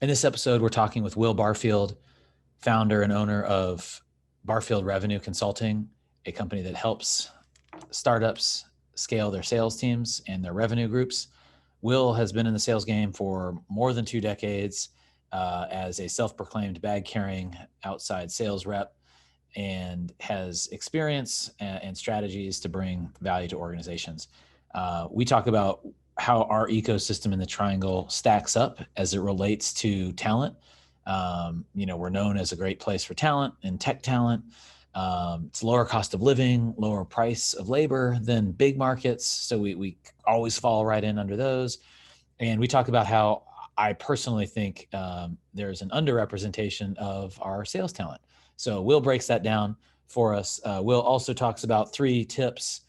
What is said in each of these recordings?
In this episode, we're talking with Will Barfield, founder and owner of Barfield Revenue Consulting, a company that helps startups scale their sales teams and their revenue groups. Will has been in the sales game for more than 2 decades as a self-proclaimed bag-carrying outside sales rep, and has experience and strategies to bring value to organizations. We talk about how our ecosystem in the triangle stacks up as it relates to talent. We're known as a great place for talent and tech talent. It's lower cost of living, lower price of labor than big markets. So we always fall right in under those. And we talk about how I personally think there's an underrepresentation of our sales talent. So Will breaks that down for us. Will also talks about 3 tips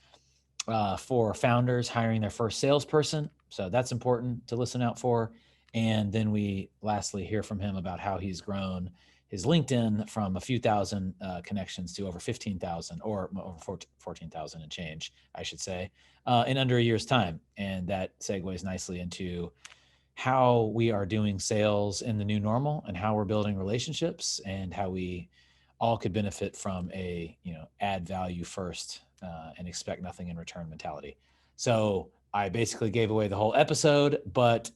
for founders hiring their first salesperson. So that's important to listen out for. And then we lastly hear from him about how he's grown his LinkedIn from a few thousand connections to over 15,000 or over 14,000 and change, I should say, in under a year's time. And that segues nicely into how we are doing sales in the new normal and how we're building relationships and how we all could benefit from a, add value first and expect nothing in return mentality. So I basically gave away the whole episode, but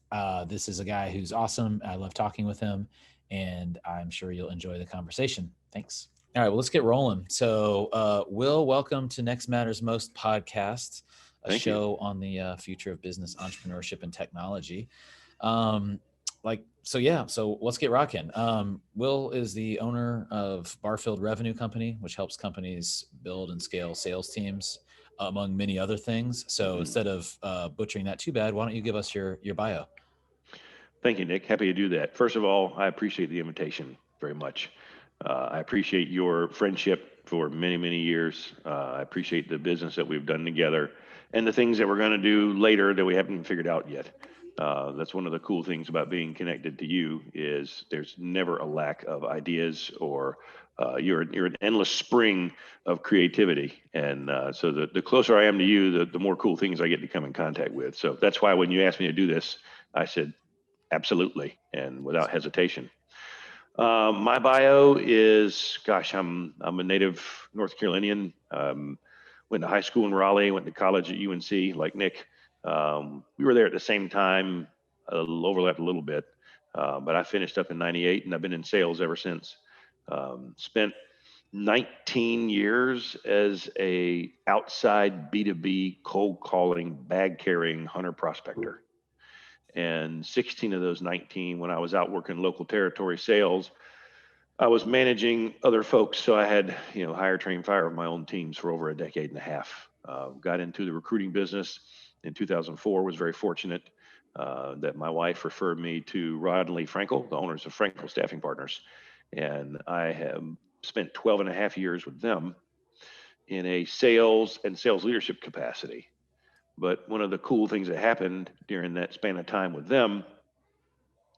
this is a guy who's awesome. I love talking with him, and I'm sure you'll enjoy the conversation. Thanks. All right, well, let's get rolling. So Will, welcome to Next Matters Most podcast, Thank show you. on the future of business, entrepreneurship, and technology. So let's get rocking. Will is the owner of Barfield Revenue Company, which helps companies build and scale sales teams, among many other things. So instead of butchering that too bad, why don't you give us your bio? Thank you, Nick. Happy to do that. First of all, I appreciate the invitation very much. I appreciate your friendship for many, many years. I appreciate the business that we've done together and the things that we're going to do later that we haven't figured out yet. That's one of the cool things about being connected to you is there's never a lack of ideas or you're an endless spring of creativity. And so the closer I am to you, the more cool things I get to come in contact with. So that's why when you asked me to do this, I said, absolutely, and without hesitation. My bio is, gosh, I'm a native North Carolinian. Went to high school in Raleigh, went to college at UNC, like Nick. We were there at the same time, overlapped a little bit, but I finished up in '98, and I've been in sales ever since. Spent 19 years as a outside B2B cold calling, bag carrying hunter prospector. And 16 of those 19, when I was out working local territory sales, I was managing other folks. So I had, hire, train, fire of my own teams for over a decade and a half. Got into the recruiting business in 2004, was very fortunate that my wife referred me to Rod and Lee Frankel, the owners of Frankel Staffing Partners. And I have spent 12 and a half years with them in a sales and sales leadership capacity. But one of the cool things that happened during that span of time with them,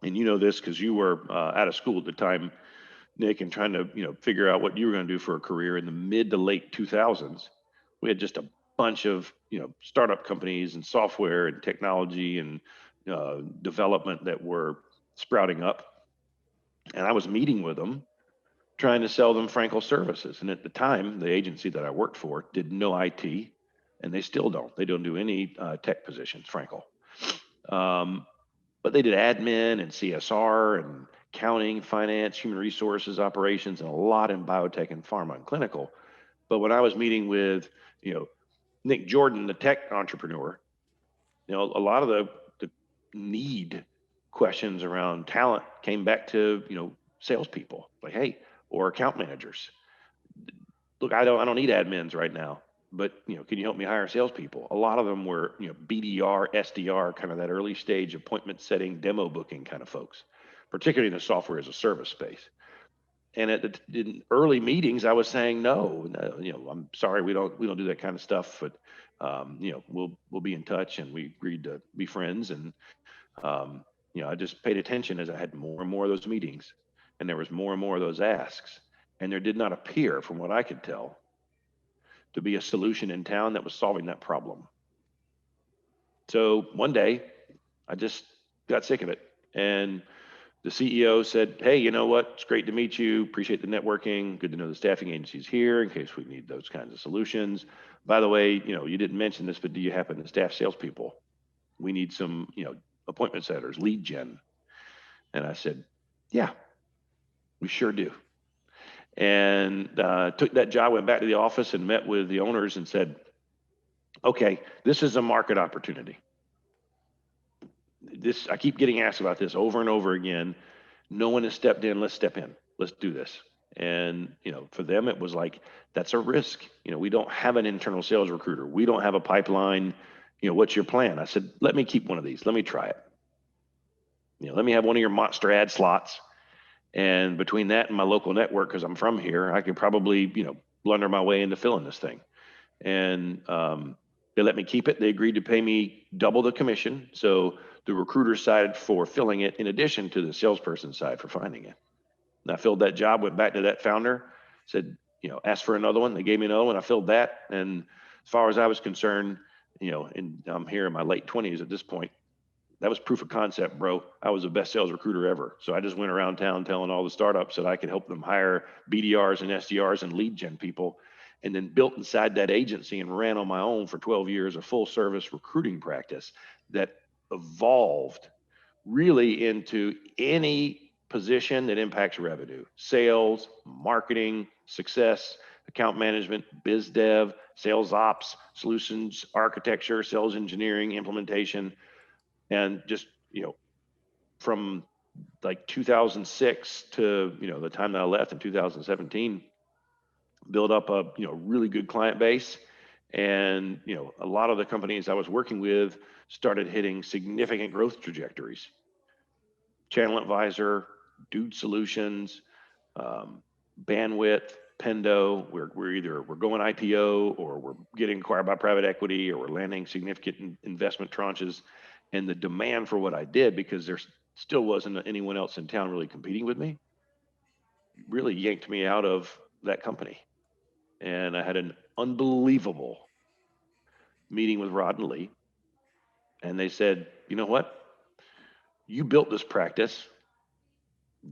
and you know this because you were out of school at the time, Nick, and trying to figure out what you were going to do for a career in the mid to late 2000s, we had just a bunch of startup companies and software and technology and development that were sprouting up, and I was meeting with them trying to sell them Frankel services. And at the time, the agency that I worked for did no IT, and they still don't. They don't do any tech positions, Frankel. But they did admin and CSR and accounting, finance, human resources, operations, and a lot in biotech and pharma and clinical. But when I was meeting with, Nick Jordan, the tech entrepreneur, a lot of the need questions around talent came back to, salespeople, like, hey, or account managers. Look, I don't need admins right now, but can you help me hire salespeople? A lot of them were BDR, SDR, kind of that early stage appointment setting, demo booking kind of folks, particularly in the software as a service space. And in early meetings, I was saying no, I'm sorry, we don't do that kind of stuff, but we'll be in touch, and we agreed to be friends. And I just paid attention as I had more and more of those meetings, and there was more and more of those asks, and there did not appear, from what I could tell, to be a solution in town that was solving that problem. So one day, I just got sick of it, and The CEO said, hey, you know what? It's great to meet you. Appreciate the networking. Good to know the staffing agency's here in case we need those kinds of solutions. By the way, you didn't mention this, but do you happen to staff salespeople? We need some, appointment setters, lead gen. And I said, yeah, we sure do. And took that job, went back to the office and met with the owners and said, okay, this is a market opportunity. I keep getting asked about this over and over again. No one has stepped in. Let's step in. Let's do this. And, for them, it was like, that's a risk. We don't have an internal sales recruiter. We don't have a pipeline. What's your plan? I said, let me keep one of these. Let me try it. Let me have one of your monster ad slots. And between that and my local network, because I'm from here, I could probably, blunder my way into filling this thing. And they let me keep it. They agreed to pay me double the commission. So the recruiter side for filling it, in addition to the salesperson side for finding it. And I filled that job, went back to that founder, said, asked for another one. They gave me another one. I filled that. And as far as I was concerned, and I'm here in my late 20s at this point, that was proof of concept, bro. I was the best sales recruiter ever. So I just went around town telling all the startups that I could help them hire BDRs and SDRs and lead gen people, and then built inside that agency and ran on my own for 12 years a full service recruiting practice that evolved really into any position that impacts revenue: sales, marketing, success, account management, biz dev, sales ops, solutions architecture, sales engineering, implementation. And just, from like 2006 to, the time that I left in 2017, build up a, really good client base. And, a lot of the companies I was working with started hitting significant growth trajectories. Channel Advisor, Dude Solutions, Bandwidth, Pendo. We're going IPO, or we're getting acquired by private equity, or we're landing significant investment tranches. And the demand for what I did, because there still wasn't anyone else in town really competing with me, really yanked me out of that company. And I had an unbelievable meeting with Rod and Lee. And they said, you know what? You built this practice.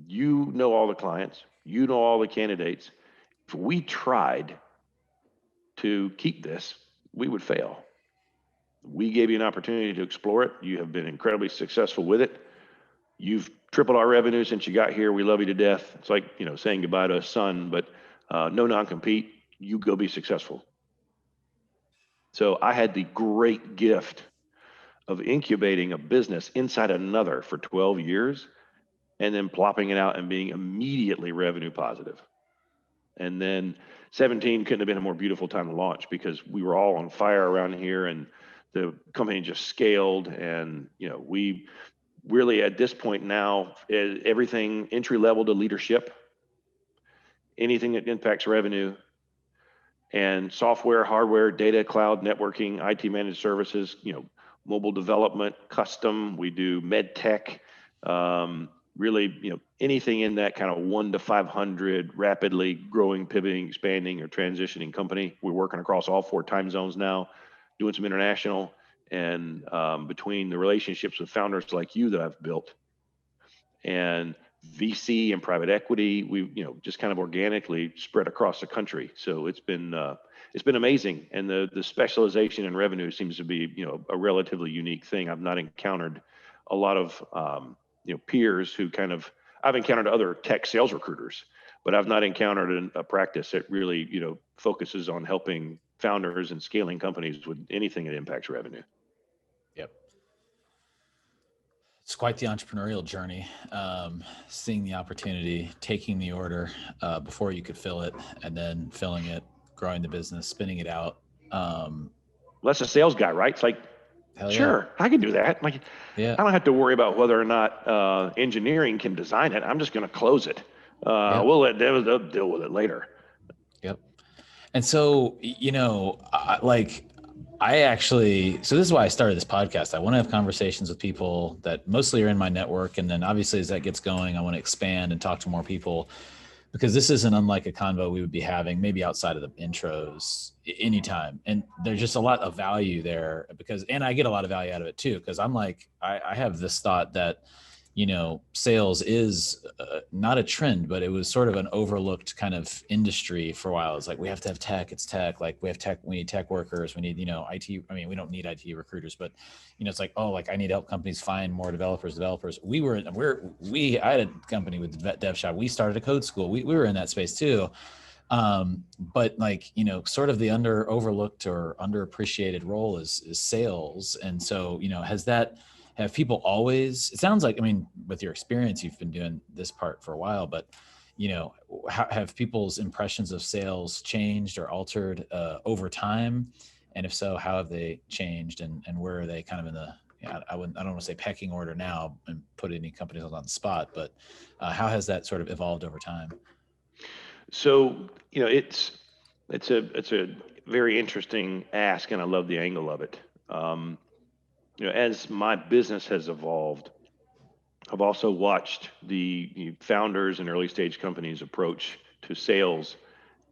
You know all the clients. You know all the candidates. If we tried to keep this, we would fail. We gave you an opportunity to explore it. You have been incredibly successful with it. You've tripled our revenue since you got here. We love you to death. It's like, saying goodbye to a son, but no non-compete. You go be successful. So I had the great gift of incubating a business inside another for 12 years and then plopping it out and being immediately revenue positive. And then 17 couldn't have been a more beautiful time to launch, because we were all on fire around here, and the company just scaled. And, we really, at this point now, everything entry level to leadership, anything that impacts revenue, and software, hardware, data, cloud, networking, IT managed services, mobile development, custom. We do med tech, really, anything in that kind of 1 to 500 rapidly growing, pivoting, expanding, or transitioning company. We're working across all 4 time zones now, doing some international. And between the relationships with founders like you that I've built, and VC and private equity, we just kind of organically spread across the country. So it's been amazing. And the specialization in revenue seems to be a relatively unique thing. I've not encountered a lot of peers who I've encountered other tech sales recruiters, but I've not encountered a practice that really focuses on helping founders and scaling companies with anything that impacts revenue. Yep. It's quite the entrepreneurial journey, seeing the opportunity, taking the order before you could fill it, and then filling it, growing the business, spinning it out. That's a sales guy, right? It's like, sure, I can do that. Like, I don't have to worry about whether or not engineering can design it. I'm just going to close it. We'll let them deal with it later. Yep. And so, so this is why I started this podcast. I want to have conversations with people that mostly are in my network. And then obviously as that gets going, I want to expand and talk to more people, because this isn't unlike a convo we would be having maybe outside of the intros anytime. And there's just a lot of value there, and I get a lot of value out of it too. Cause I'm like, I have this thought that sales is not a trend, but it was sort of an overlooked kind of industry for a while. It's like, we have to have tech. It's tech. Like, we have tech. We need tech workers. We need, IT. I mean, we don't need IT recruiters, but it's like, oh, like, I need to help companies find more developers. I had a company with Dev Shop. We started a code school. We were in that space too. But like, sort of the overlooked or underappreciated role is sales. And so, have people always, it sounds like, I mean, with your experience, you've been doing this part for a while, but have people's impressions of sales changed or altered over time? And if so, how have they changed, and where are they kind of in the, I don't want to say pecking order now and put any companies on the spot, but how has that sort of evolved over time? So, it's a very interesting ask, and I love the angle of it. As my business has evolved, I've also watched the founders and early stage companies approach to sales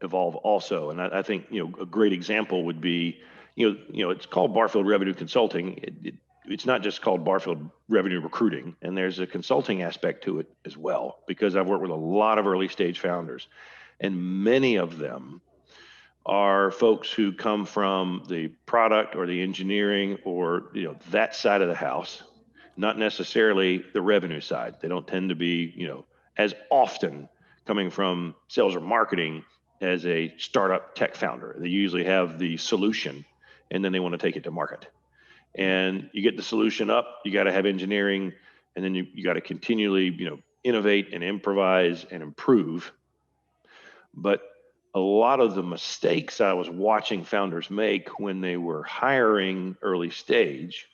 evolve also. And I think, a great example would be, it's called Barfield Revenue Consulting. It's not just called Barfield Revenue Recruiting, and there's a consulting aspect to it as well, because I've worked with a lot of early stage founders, and many of them are folks who come from the product or the engineering or that side of the house, not necessarily the revenue side. They don't tend to be as often coming from sales or marketing as a startup tech founder. They usually have the solution, and then they want to take it to market. And you get the solution up, you got to have engineering, and then you got to continually innovate and improvise and improve. But a lot of the mistakes I was watching founders make when they were hiring early stage,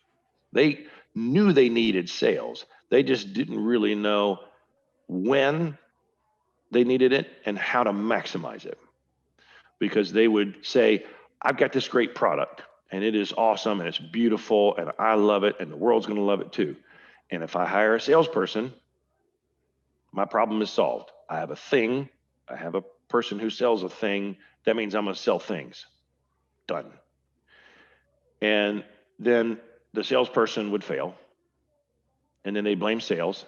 they knew they needed sales. They just didn't really know when they needed it and how to maximize it. Because they would say, I've got this great product and it is awesome and it's beautiful and I love it and the world's going to love it too. And if I hire a salesperson, my problem is solved. I have a thing. I have a person who sells a thing. That means I'm going to sell things. Done. And then the salesperson would fail. And then they blame sales.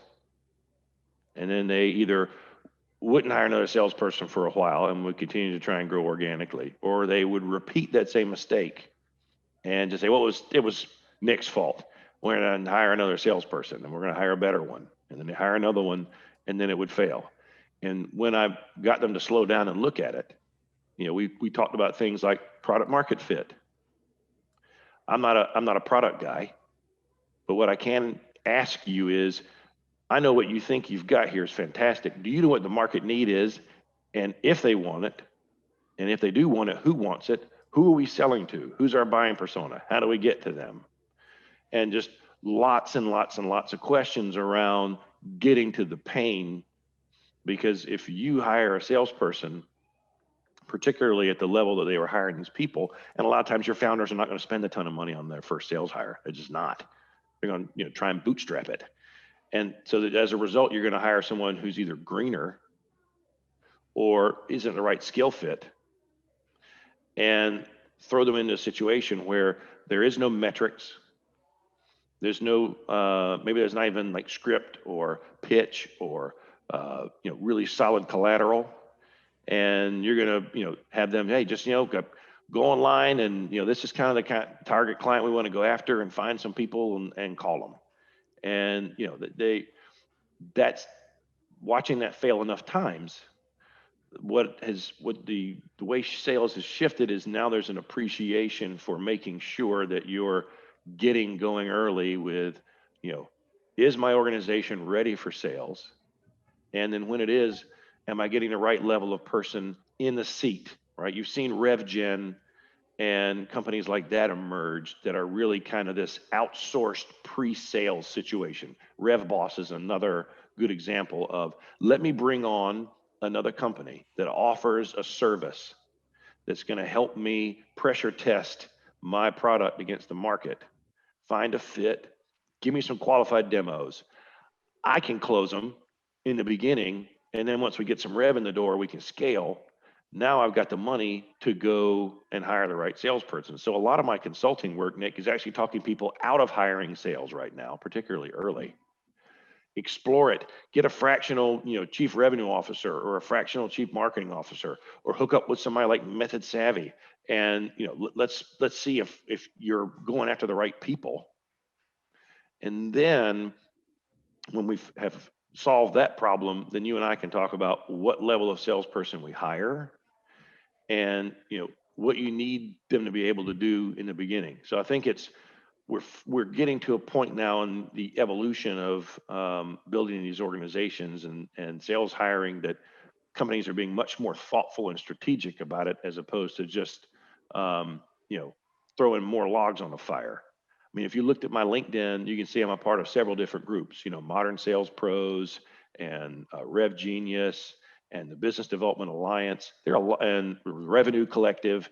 And then they either wouldn't hire another salesperson for a while and would continue to try and grow organically, or they would repeat that same mistake and just say, well, it was Nick's fault. We're going to hire another salesperson and we're going to hire a better one. And then they hire another one, and then it would fail. And when I got them to slow down and look at it, we talked about things like product market fit. I'm not a product guy, but what I can ask you is, I know what you think you've got here is fantastic. Do you know what the market need is? And if they want it, and if they do want it, who wants it? Who are we selling to? Who's our buying persona? How do we get to them? And just lots and lots and lots of questions around getting to the pain. Because if you hire a salesperson, particularly at the level that they were hiring these people, and a lot of times your founders are not going to spend a ton of money on their first sales hire. They're just not. They're going to try and bootstrap it. And so that as a result, you're going to hire someone who's either greener or isn't the right skill fit, and throw them into a situation where there is no metrics. There's no, maybe there's not even like script or pitch or, really solid collateral. And you're going to, have them, hey, just, go online and, this is kind of the target client we want to go after, and find some people and call them. And, that's watching that fail enough times. What the way sales has shifted is now there's an appreciation for making sure that you're getting going early with, is my organization ready for sales? And then when it is, am I getting the right level of person in the seat, right? You've seen RevGen and companies like that emerge that are really kind of this outsourced pre-sales situation. RevBoss is another good example of, let me bring on another company that offers a service that's going to help me pressure test my product against the market, find a fit, give me some qualified demos. I can close them in the beginning, and then once we get some rev in the door, we can scale. Now I've got the money to go and hire the right salesperson. So a lot of my consulting work, Nick, is actually talking people out of hiring sales right now, particularly early, explore it, get a fractional, chief revenue officer or a fractional chief marketing officer, or hook up with somebody like Method Savvy. And, let's see if you're going after the right people. And then when we have solved that problem, then you and I can talk about what level of salesperson we hire and, what you need them to be able to do in the beginning. So I think we're getting to a point now in the evolution of building these organizations and sales hiring that companies are being much more thoughtful and strategic about it, as opposed to just throwing more logs on the fire. I mean, if you looked at my LinkedIn, you can see I'm a part of several different groups, Modern Sales Pros and Rev Genius and the Business Development Alliance. And Revenue Collective.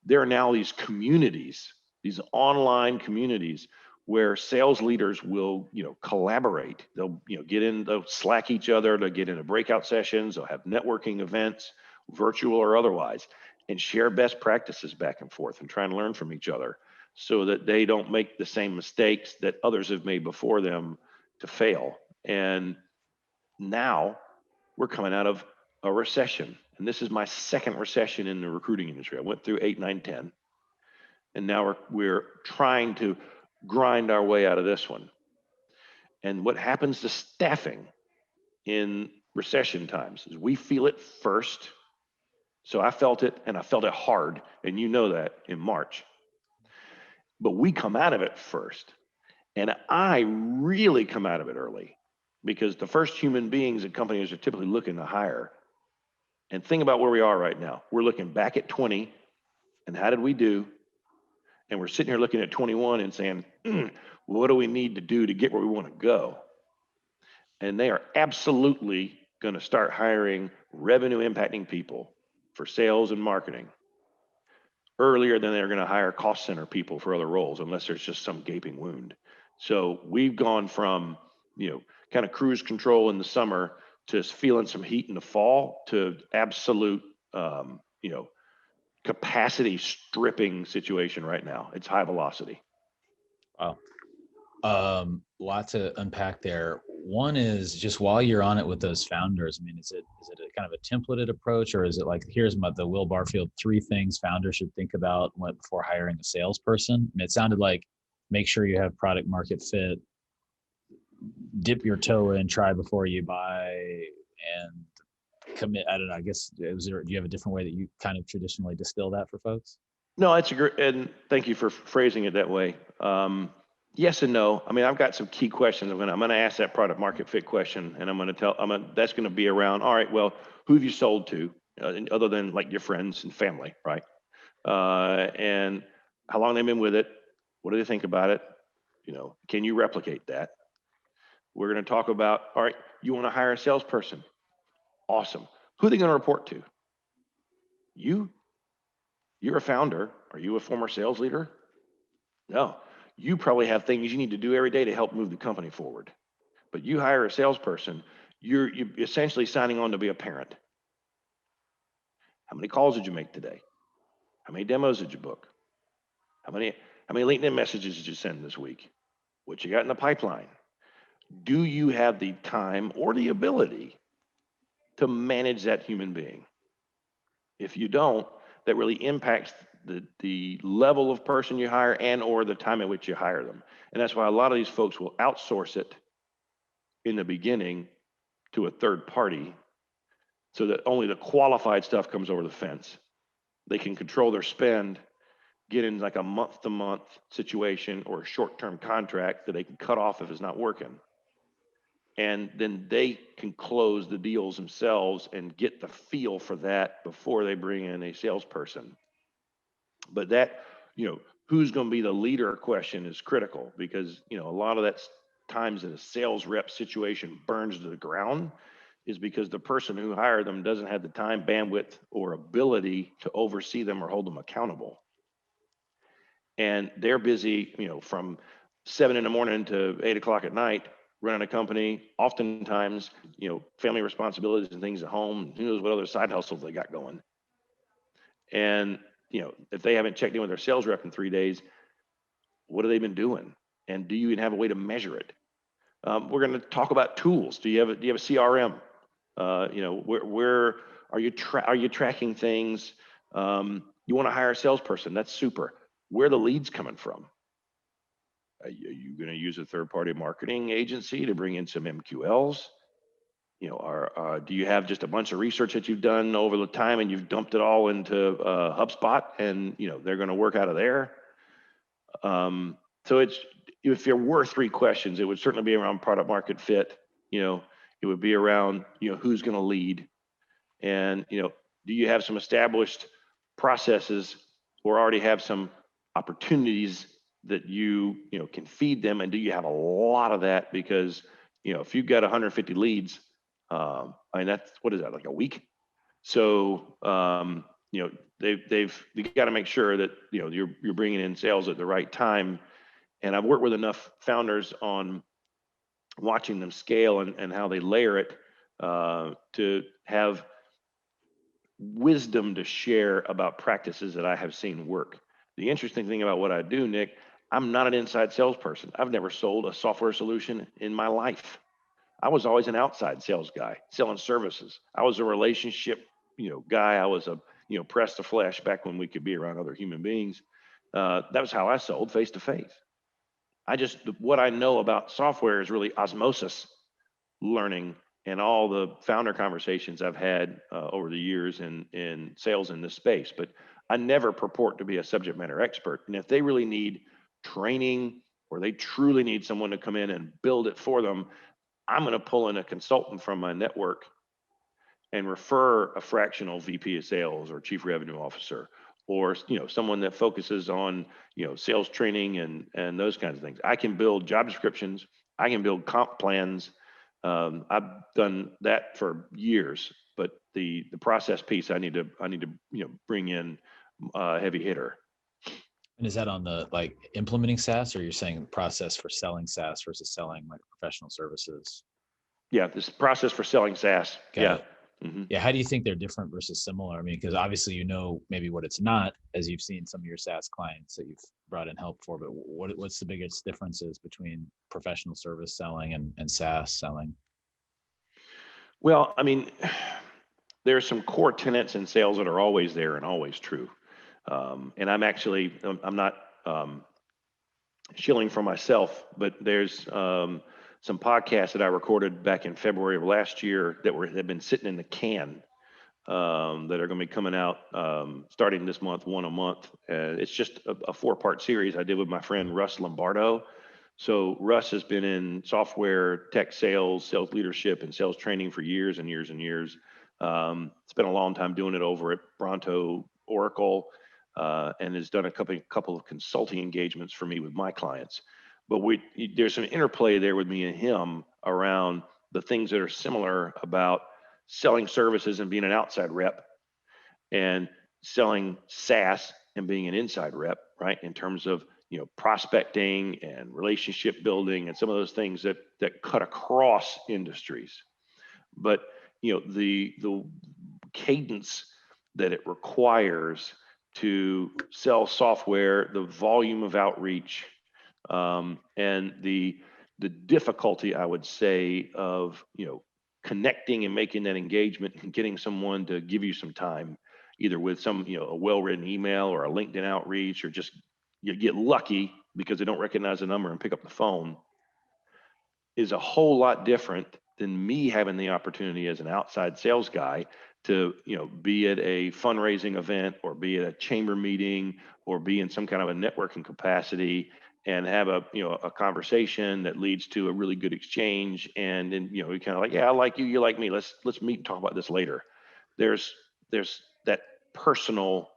There are now these communities, these online communities where sales leaders will, collaborate. They'll, they'll Slack each other, they'll get into breakout sessions, they'll have networking events, virtual or otherwise, and share best practices back and forth and try and learn from each other so that they don't make the same mistakes that others have made before them to fail. And now we're coming out of a recession. And this is my second recession in the recruiting industry. I went through 8, 9, 10. And now we're trying to grind our way out of this one. And what happens to staffing in recession times is we feel it first. So I felt it, and I felt it hard, and you know that, in March. But we come out of it first. And I really come out of it early, because the first human beings that companies are typically looking to hire. And think about where we are right now. We're looking back at 20, and how did we do? And we're sitting here looking at 21 and saying, what do we need to do to get where we want to go? And they are absolutely going to start hiring revenue impacting people for sales and marketing earlier than they're going to hire cost center people for other roles, unless there's just some gaping wound. So we've gone from, kind of cruise control in the summer to feeling some heat in the fall to absolute, capacity stripping situation right now. It's high velocity. Wow. Lot to unpack there. One is just while you're on it with those founders, I mean, is it a kind of a templated approach, or is it like, here's the Will Barfield 3 things founders should think about before hiring a salesperson? I mean, it sounded like make sure you have product market fit, dip your toe in, try before you buy, and commit. I don't know, I guess, do you have a different way that you kind of traditionally distill that for folks? No, it's a great, and thank you for phrasing it that way. Yes and no. I mean, I've got some key questions. I'm going to ask that product market fit question, and that's going to be around, all right, well, who have you sold to, other than like your friends and family, right? And how long they've been with it? What do they think about it? Can you replicate that? We're going to talk about, all right, you want to hire a salesperson? Awesome. Who are they going to report to? You? You're a founder. Are you a former sales leader? No. You probably have things you need to do every day to help move the company forward. But you hire a salesperson, you're essentially signing on to be a parent. How many calls did you make today? How many demos did you book? How many LinkedIn messages did you send this week? What you got in the pipeline? Do you have the time or the ability to manage that human being? If you don't, that really impacts the level of person you hire and or the time at which you hire them. And that's why a lot of these folks will outsource it in the beginning to a third party so that only the qualified stuff comes over the fence. They can control their spend, get in like a month-to-month situation or a short-term contract that they can cut off if it's not working. And then they can close the deals themselves and get the feel for that before they bring in a salesperson. But that, who's going to be the leader question is critical, because, a lot of that times in a sales rep situation burns to the ground is because the person who hired them doesn't have the time, bandwidth, or ability to oversee them or hold them accountable. And they're busy, from 7 a.m. to 8 o'clock at night, running a company, oftentimes, family responsibilities and things at home, who knows what other side hustles they got going. And, if they haven't checked in with their sales rep in 3 days, what have they been doing? And do you even have a way to measure it? We're going to talk about tools. Do you have a CRM? Where are you tracking things? You want to hire a salesperson? That's super. Where are the leads coming from? Are you going to use a third-party marketing agency to bring in some MQLs? Do you have just a bunch of research that you've done over the time and you've dumped it all into HubSpot and they're going to work out of there? So if there were 3 questions, it would certainly be around product market fit. It would be around who's going to lead, and do you have some established processes or already have some opportunities that you can feed them, and do you have a lot of that? Because if you've got 150 leads, I mean that's what is that, like a week? So you got to make sure that you're bringing in sales at the right time. And I've worked with enough founders on watching them scale and how they layer it to have wisdom to share about practices that I have seen work. The interesting thing about what I do, Nick, I'm not an inside salesperson. I've never sold a software solution in my life. I was always an outside sales guy selling services. I was a relationship, guy. I was a, press to flesh back when we could be around other human beings. That was how I sold face to face. What I know about software is really osmosis learning and all the founder conversations I've had over the years in sales in this space. But I never purport to be a subject matter expert. And if they really need training or they truly need someone to come in and build it for them, I'm going to pull in a consultant from my network and refer a fractional VP of sales or chief revenue officer, or someone that focuses on sales training and those kinds of things. I can build job descriptions. I can build comp plans. I've done that for years, but the process piece I need to bring in a heavy hitter. And is that on the implementing SaaS, or you're saying process for selling SaaS versus selling like professional services? Yeah, this process for selling SaaS. Got it. Mm-hmm. Yeah. How do you think they're different versus similar? I mean, because obviously maybe what it's not, as you've seen some of your SaaS clients that you've brought in help for, but what's the biggest differences between professional service selling and SaaS selling? Well, I mean, there are some core tenets in sales that are always there and always true. And I'm not shilling for myself, but there's some podcasts that I recorded back in February of last year that have been sitting in the can that are going to be coming out starting this month, one a month. It's just a 4-part series I did with my friend Russ Lombardo. So Russ has been in software, tech sales, sales leadership, and sales training for years and years and years. Spent a long time doing it over at Bronto Oracle, and has done a couple of consulting engagements for me with my clients. But there's some interplay there with me and him around the things that are similar about selling services and being an outside rep, and selling SaaS and being an inside rep, right? In terms of prospecting and relationship building and some of those things that cut across industries. But the cadence that it requires to sell software, the volume of outreach, and the difficulty, I would say, of connecting and making that engagement and getting someone to give you some time, either with some a well-written email or a LinkedIn outreach, or just you get lucky because they don't recognize the number and pick up the phone, is a whole lot different than me having the opportunity as an outside sales guy to be at a fundraising event or be at a chamber meeting or be in some kind of a networking capacity and have a conversation that leads to a really good exchange, and then we kind of like, yeah, I like you, you like me, let's meet and talk about this later. There's that personal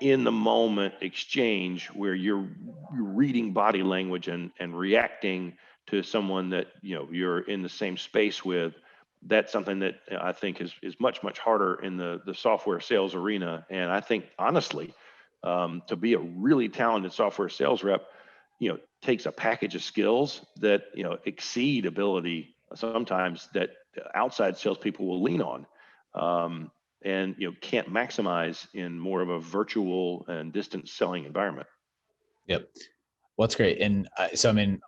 in the moment exchange where you're reading body language and reacting to someone that you're in the same space with. That's something that I think is much harder in the software sales arena. And I think honestly, to be a really talented software sales rep, takes a package of skills that exceed ability sometimes that outside salespeople will lean on. And can't maximize in more of a virtual and distance selling environment. Yep. Well, that's great. And so, I mean,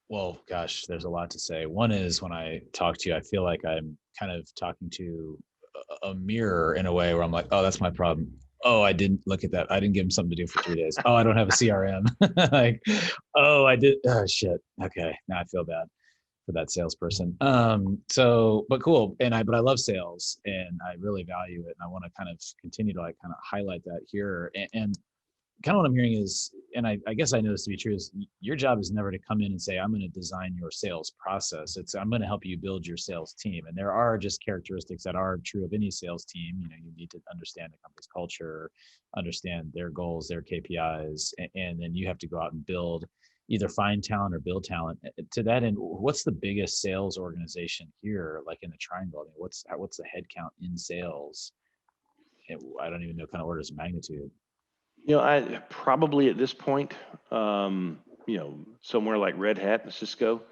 Well, gosh, there's a lot to say. One is when I talk to you, I feel like I'm kind of talking to a mirror in a way where I'm like, oh, that's my problem. Oh, I didn't look at that. I didn't give him something to do for 3 days. Oh, I don't have a CRM. Like, oh, I did. Oh, shit. Okay. Now I feel bad for that salesperson. But cool. But I love sales and I really value it. And I want to kind of continue to like kind of highlight that here. And kind of what I'm hearing is, and I guess I know this to be true, is your job is never to come in and say, I'm going to design your sales process. It's, I'm going to help you build your sales team. And there are just characteristics that are true of any sales team. You know, you need to understand the company's culture, understand their goals, their KPIs, and then you have to go out and build, either find talent or build talent. To that end, what's the biggest sales organization here, like in the Triangle? I mean, what's the head count in sales? I don't even know kind of orders of magnitude. I probably at this point, somewhere like Red Hat and Cisco,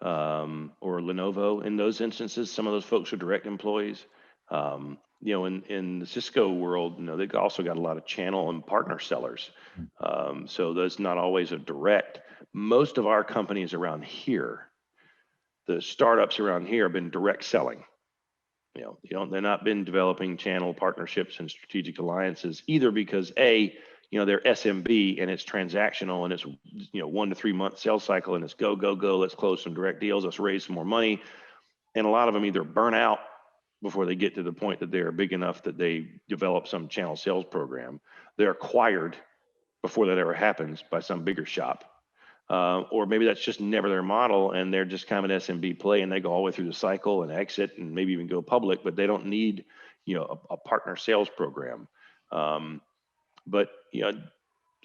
or Lenovo. In those instances, some of those folks are direct employees. In the Cisco world, they've also got a lot of channel and partner sellers. So that's not always a direct. Most of our companies around here, the startups around here, have been direct selling. They're not been developing channel partnerships and strategic alliances either because they're SMB and it's transactional and it's 1 to 3 month sales cycle and it's go go go. Let's close some direct deals. Let's raise some more money. And a lot of them either burn out before they get to the point that they are big enough that they develop some channel sales program. They're acquired before that ever happens by some bigger shop. Or maybe that's just never their model and they're just kind of an SMB play and they go all the way through the cycle and exit and maybe even go public, but they don't need, a partner sales program. But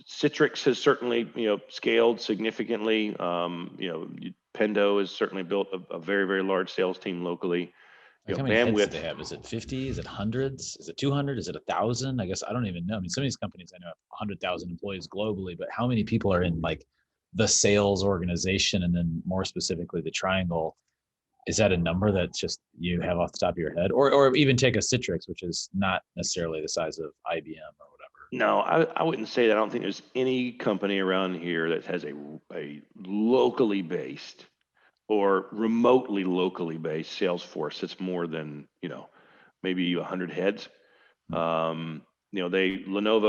Citrix has certainly, scaled significantly. Pendo has certainly built a very, very large sales team locally. Like how many heads do Bandwidth. they have? Is it 50? Is it hundreds? Is it 200? Is it 1,000? I guess I don't even know. I mean, some of these companies I know have 100,000 employees globally, but how many people are in like the sales organization? And then more specifically, the Triangle, is that a number that just you have off the top of your head? Or even take a Citrix, which is not necessarily the size of IBM or whatever. No, I wouldn't say that. I don't think there's any company around here that has a locally based or remotely locally based sales force that's more than, maybe 100 heads. Lenovo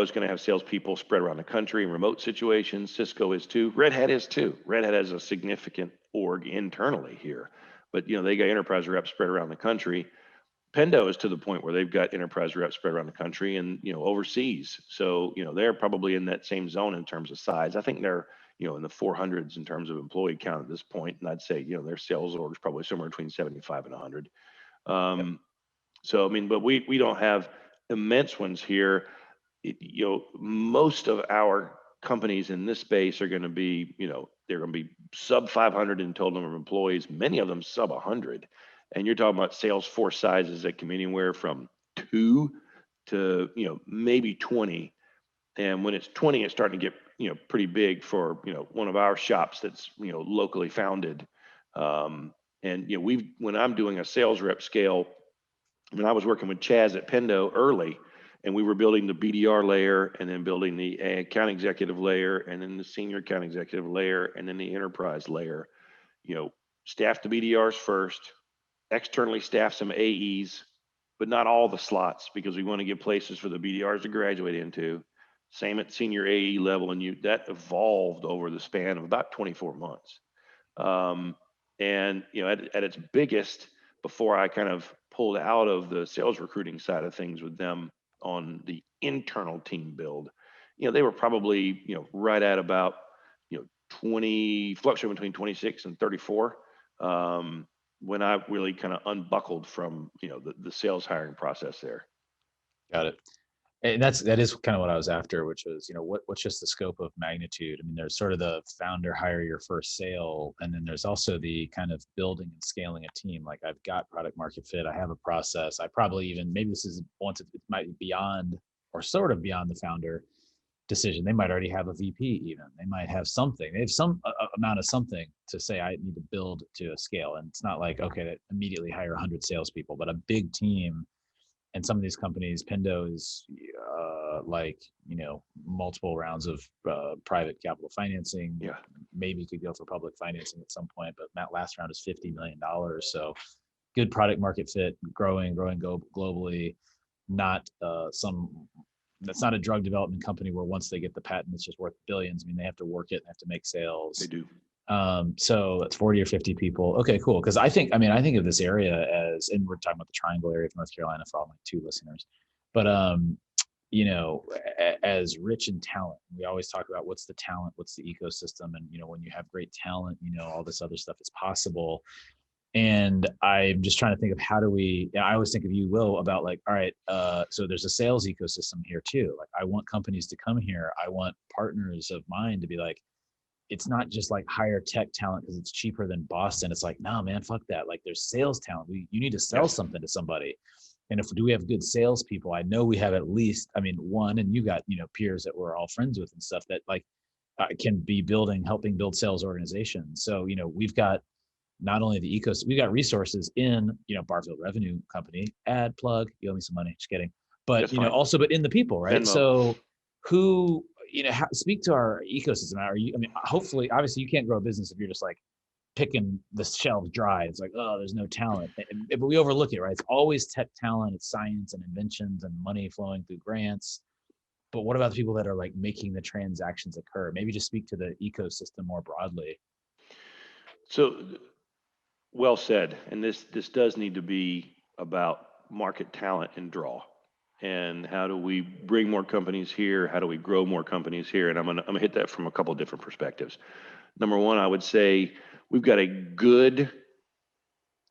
is going to have salespeople spread around the country in remote situations. Cisco is too. Red Hat is too. Red Hat has a significant org internally here, but they got enterprise reps spread around the country. Pendo is to the point where they've got enterprise reps spread around the country and overseas. So they're probably in that same zone in terms of size. I think they're in the 400s in terms of employee count at this point, and I'd say their sales org is probably somewhere between 75 and 100. Yep. So I mean, but we don't have immense ones here. Most of our companies in this space are going to be, they're going to be sub 500 in total number of employees. Many of them sub 100, and you're talking about sales force sizes that can be anywhere from 2 to maybe 20. And when it's 20, it's starting to get pretty big for one of our shops that's locally founded. And when I'm doing a sales rep scale, when I was working with Chaz at Pendo early, and we were building the BDR layer and then building the account executive layer and then the senior account executive layer and then the enterprise layer, staff the BDRs first, externally staff some AEs, but not all the slots because we want to give places for the BDRs to graduate into. Same at senior AE level, and that evolved over the span of about 24 months. And at its biggest, before I kind of pulled out of the sales recruiting side of things with them on the internal team build, they were probably right at about 20, fluctuating between 26 and 34. When I really kind of unbuckled from the sales hiring process there. Got it. And that is kind of what I was after, which was, what's just the scope of magnitude? I mean, there's sort of the founder hire your first sale, and then there's also the kind of building and scaling a team. Like I've got product market fit, I have a process. I probably even maybe this is once it might be beyond or sort of beyond the founder decision. They might already have a VP, even they might have something. They have some amount of something to say. I need to build to a scale, and it's not like okay, that immediately hire 100 salespeople, but a big team. And some of these companies, Pendo is multiple rounds of private capital financing, Yeah. maybe could go for public financing at some point, but that last round is $50 million. So good product market fit, growing globally, not that's not a drug development company where once they get the patent, it's just worth billions. I mean, they have to work it, they have to make sales. They do. So that's 40 or 50 people. Okay, cool. Because I think of this area as, and we're talking about the Triangle area of North Carolina for all my 2 listeners, but as rich in talent. We always talk about what's the talent, what's the ecosystem, and when you have great talent, all this other stuff is possible. And I'm just trying to think of how do we. I always think of you, Will, about like, all right, so there's a sales ecosystem here too. Like, I want companies to come here. I want partners of mine to be like, it's not just like hire tech talent because it's cheaper than Boston. It's like, nah, man, fuck that. Like, there's sales talent. You need to sell something to somebody. And do we have good salespeople? I know we have at least, one, and you got, peers that we're all friends with and stuff that like can be helping build sales organizations. So, we've got not only the ecosystem, we've got resources in, Barfield Revenue Company, ad plug, you owe me some money, just kidding. But, also, but in the people, right? Venmo. So who, speak to our ecosystem. Are you, hopefully, obviously you can't grow a business if you're just like picking the shelves dry. It's like, oh, there's no talent. But we overlook it, right? It's always tech talent, it's science and inventions and money flowing through grants. But what about the people that are like making the transactions occur? Maybe just speak to the ecosystem more broadly. So well said. And this does need to be about market talent and draw. And how do we bring more companies here? How do we grow more companies here? And I'm gonna hit that from a couple of different perspectives. Number one, I would say we've got a good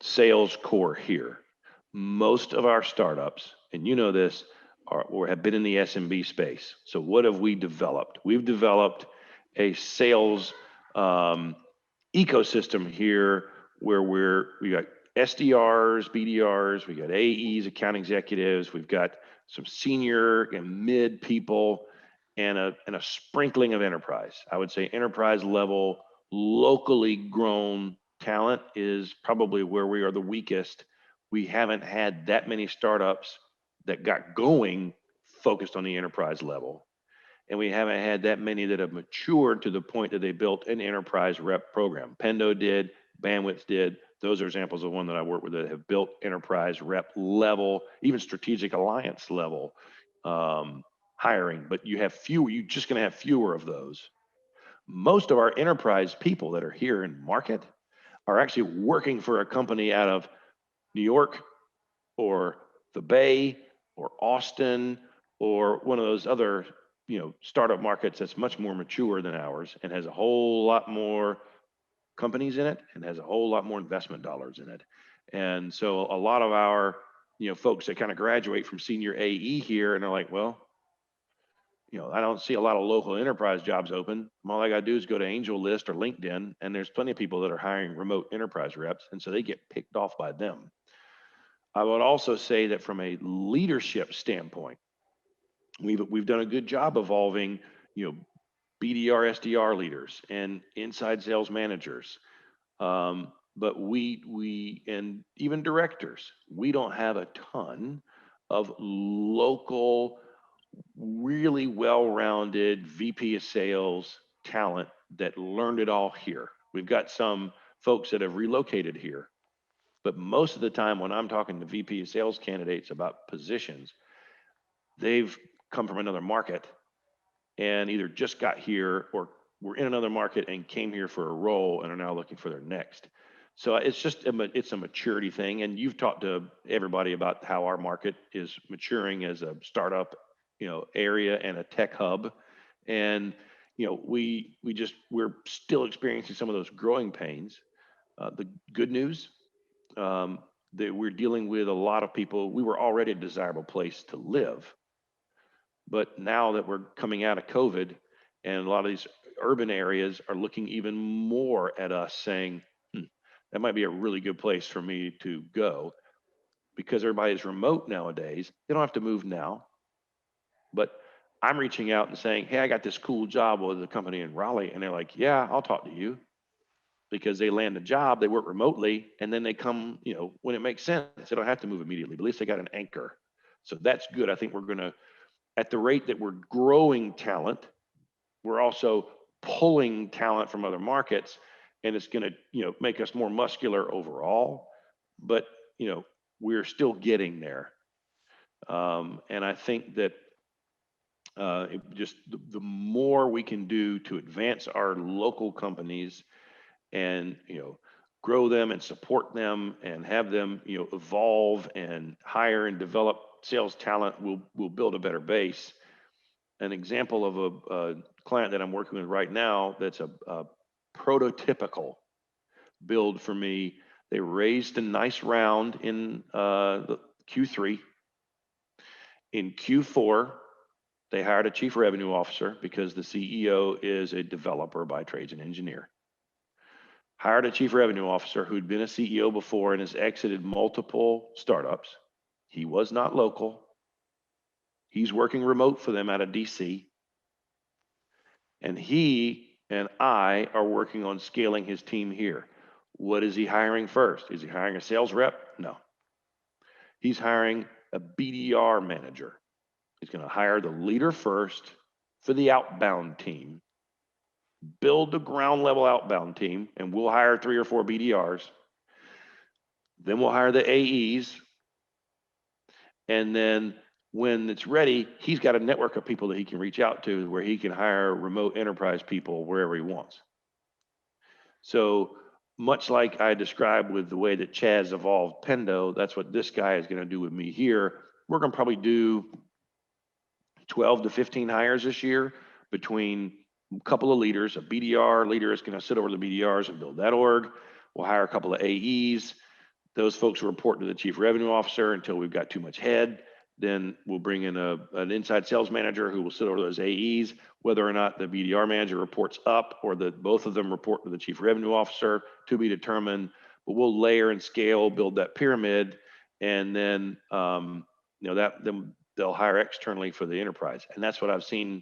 sales core here. Most of our startups, and this, are or have been in the SMB space. So what have we developed? We've developed a sales ecosystem here where we got SDRs, BDRs, we got AEs, account executives, we've got some senior and mid people, and a sprinkling of enterprise. I would say enterprise level, locally grown talent is probably where we are the weakest. We haven't had that many startups that got going focused on the enterprise level. And we haven't had that many that have matured to the point that they built an enterprise rep program. Pendo did, Bandwidth did. Those are examples of one that I work with that have built enterprise rep level, even strategic alliance level hiring. But you're just going to have fewer of those. Most of our enterprise people that are here in market are actually working for a company out of New York or the Bay or Austin or one of those other startup markets that's much more mature than ours and has a whole lot more companies in it and has a whole lot more investment dollars in it. And so a lot of our folks that kind of graduate from senior AE here and they're like, well, I don't see a lot of local enterprise jobs open. All I got to do is go to Angel List or LinkedIn, and there's plenty of people that are hiring remote enterprise reps, and so they get picked off by them. I would also say that from a leadership standpoint, we've done a good job evolving, BDR, SDR leaders and inside sales managers. But we and even directors, we don't have a ton of local, really well-rounded VP of sales talent that learned it all here. We've got some folks that have relocated here, but most of the time when I'm talking to VP of sales candidates about positions, they've come from another market and either just got here or were in another market and came here for a role and are now looking for their next. So it's a maturity thing. And you've talked to everybody about how our market is maturing as a startup, area and a tech hub. And, we're still experiencing some of those growing pains. The good news, that we're dealing with a lot of people. We were already a desirable place to live. But now that we're coming out of COVID and a lot of these urban areas are looking even more at us saying, that might be a really good place for me to go, because everybody's remote nowadays. They don't have to move now. But I'm reaching out and saying, hey, I got this cool job with a company in Raleigh. And they're like, yeah, I'll talk to you, because they land a job, they work remotely, and then they come, when it makes sense. They don't have to move immediately, but at least they got an anchor. So that's good. I think we're going to, at the rate that we're growing talent, we're also pulling talent from other markets, and it's going to, make us more muscular overall. But, we're still getting there. And I think that just the more we can do to advance our local companies and, grow them and support them and have them, evolve and hire and develop sales talent, we'll build a better base. An example of a client that I'm working with right now that's a prototypical build for me. They raised a nice round in the Q3. In Q4, they hired a chief revenue officer because the CEO is a developer by trades and engineer. Hired a chief revenue officer who'd been a CEO before and has exited multiple startups. He was not local. He's working remote for them out of DC. And he and I are working on scaling his team here. What is he hiring first? Is he hiring a sales rep? No. He's hiring a BDR manager. He's going to hire the leader first for the outbound team, build the ground level outbound team, and we'll hire 3 or 4 BDRs. Then we'll hire the AEs. And then when it's ready, he's got a network of people that he can reach out to where he can hire remote enterprise people wherever he wants. So much like I described with the way that Chaz evolved Pendo, that's what this guy is going to do with me here. We're going to probably do 12 to 15 hires this year between a couple of leaders. A BDR leader is going to sit over the BDRs and build that org. We'll hire a couple of AEs. Those folks will report to the chief revenue officer until we've got too much head. Then we'll bring in an inside sales manager who will sit over those AEs. Whether or not the BDR manager reports up or that both of them report to the chief revenue officer, to be determined. But we'll layer and scale, build that pyramid, and then then they'll hire externally for the enterprise. And that's what I've seen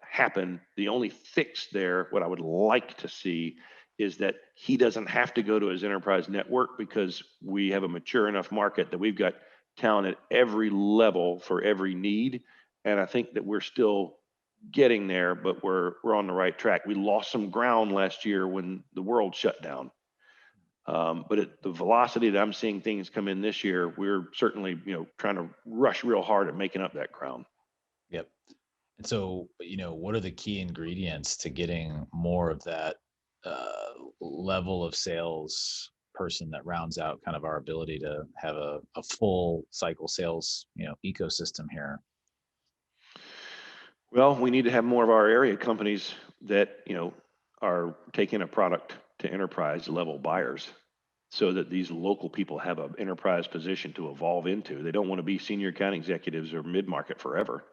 happen. The only fix there, what I would like to see, is that he doesn't have to go to his enterprise network because we have a mature enough market that we've got talent at every level for every need. And I think that we're still getting there, but we're on the right track. We lost some ground last year when the world shut down. But at the velocity that I'm seeing things come in this year, we're certainly, trying to rush real hard at making up that ground. Yep. And so, what are the key ingredients to getting more of that level of sales person that rounds out kind of our ability to have a full cycle sales, ecosystem here? Well, we need to have more of our area companies that, are taking a product to enterprise level buyers so that these local people have an enterprise position to evolve into. They don't want to be senior account executives or mid-market forever.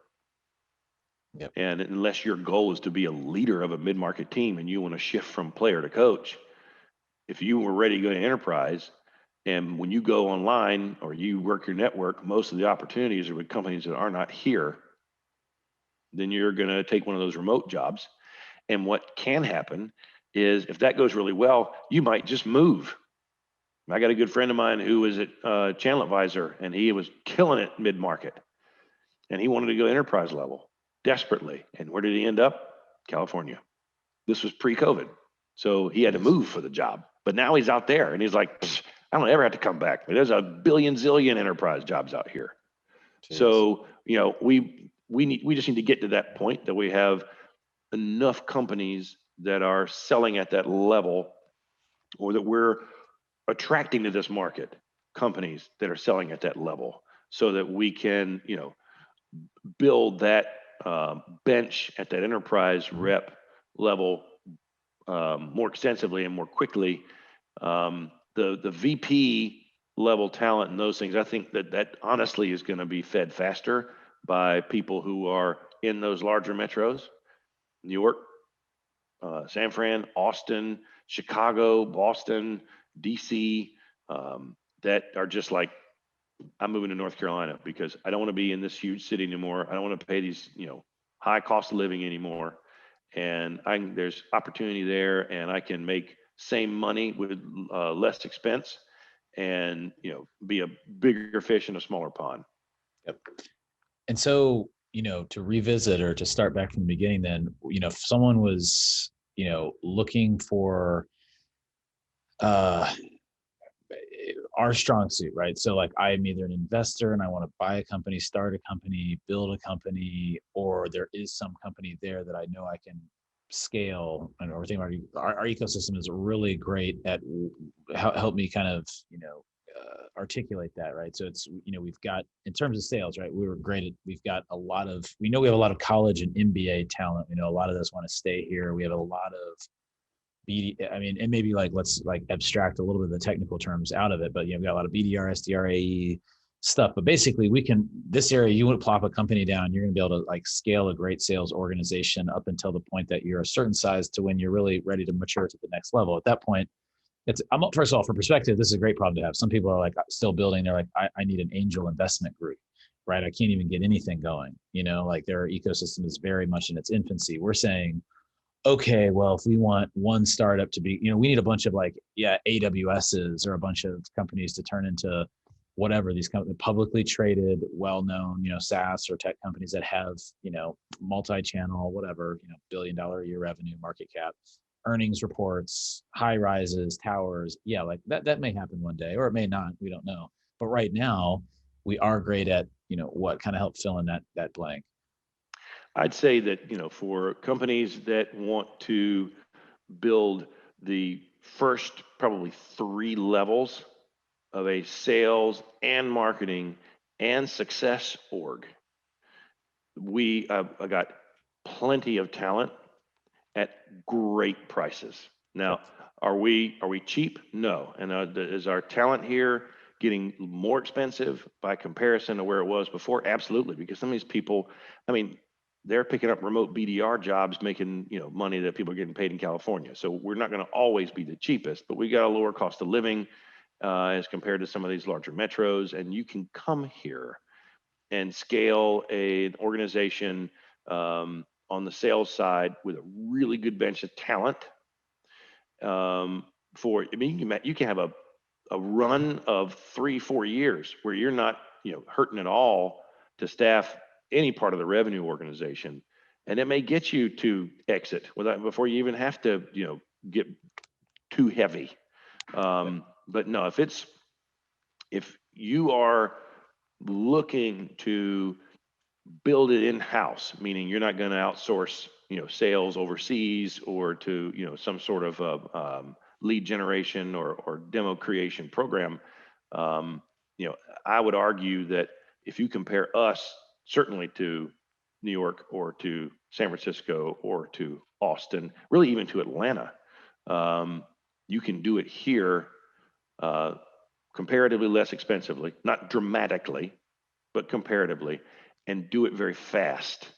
Yep. And unless your goal is to be a leader of a mid-market team and you want to shift from player to coach, if you were ready to go to enterprise, and when you go online or you work your network, most of the opportunities are with companies that are not here, then you're going to take one of those remote jobs. And what can happen is if that goes really well, you might just move. I got a good friend of mine who was at Channel Advisor, and he was killing it mid-market. And he wanted to go enterprise level desperately. And where did he end up? California. This was pre-COVID. So he had to move for the job. But now he's out there and he's like, I don't ever have to come back. There's a billion zillion enterprise jobs out here. Jeez. So, we just need to get to that point that we have enough companies that are selling at that level, or that we're attracting to this market companies that are selling at that level, so that we can, build that bench at that enterprise rep level more extensively and more quickly. The VP level talent and those things, I think that honestly is going to be fed faster by people who are in those larger metros, New York, San Fran, Austin, Chicago, Boston, DC, that are just like, I'm moving to North Carolina because I don't want to be in this huge city anymore. I don't want to pay these, high cost of living anymore. And there's opportunity there, and I can make same money with less expense, and be a bigger fish in a smaller pond. Yep. And so, to revisit or to start back from the beginning, then, if someone was, looking for uh, our strong suit, right? So like I'm either an investor and I want to buy a company, start a company, build a company, or there is some company there that I know I can scale. And everything our ecosystem is really great at help me kind of, articulate that, right? So it's, we've got, in terms of sales, right? We've got we know we have a lot of college and MBA talent. We know a lot of those want to stay here. We have a lot of I mean, and maybe like let's like abstract a little bit of the technical terms out of it, but we got a lot of BDR, SDR, AE stuff. But basically, this area, you would plop a company down, you're going to be able to like scale a great sales organization up until the point that you're a certain size to when you're really ready to mature to the next level. At that point, first of all, for perspective, this is a great problem to have. Some people are like still building. They're like, I need an angel investment group, right? I can't even get anything going. Like their ecosystem is very much in its infancy. We're saying, okay, well, if we want one startup to be, we need a bunch of like, AWSs or a bunch of companies to turn into whatever these companies, publicly traded, well-known, SaaS or tech companies that have, multi-channel, whatever, $1 billion a year revenue, market cap, earnings reports, high rises, towers. Yeah, like that may happen one day, or it may not. We don't know. But right now, we are great at, what kind of help fill in that blank. I'd say that, for companies that want to build the first probably 3 levels of a sales and marketing and success org, I got plenty of talent at great prices. Now, are we cheap? No. And is our talent here getting more expensive by comparison to where it was before? Absolutely, because some of these people, I mean, they're picking up remote BDR jobs, making money that people are getting paid in California. So we're not going to always be the cheapest, but we got a lower cost of living as compared to some of these larger metros, and you can come here and scale an organization on the sales side with a really good bench of talent. You can have a run of 3-4 years where you're not hurting at all to staff any part of the revenue organization, and it may get you to exit before you even have to get too heavy. But no, if you are looking to build it in-house, meaning you're not going to outsource sales overseas or to some sort of lead generation or demo creation program, I would argue that if you compare us certainly to New York or to San Francisco or to Austin, really even to Atlanta, you can do it here comparatively less expensively, not dramatically, but comparatively, and do it very fast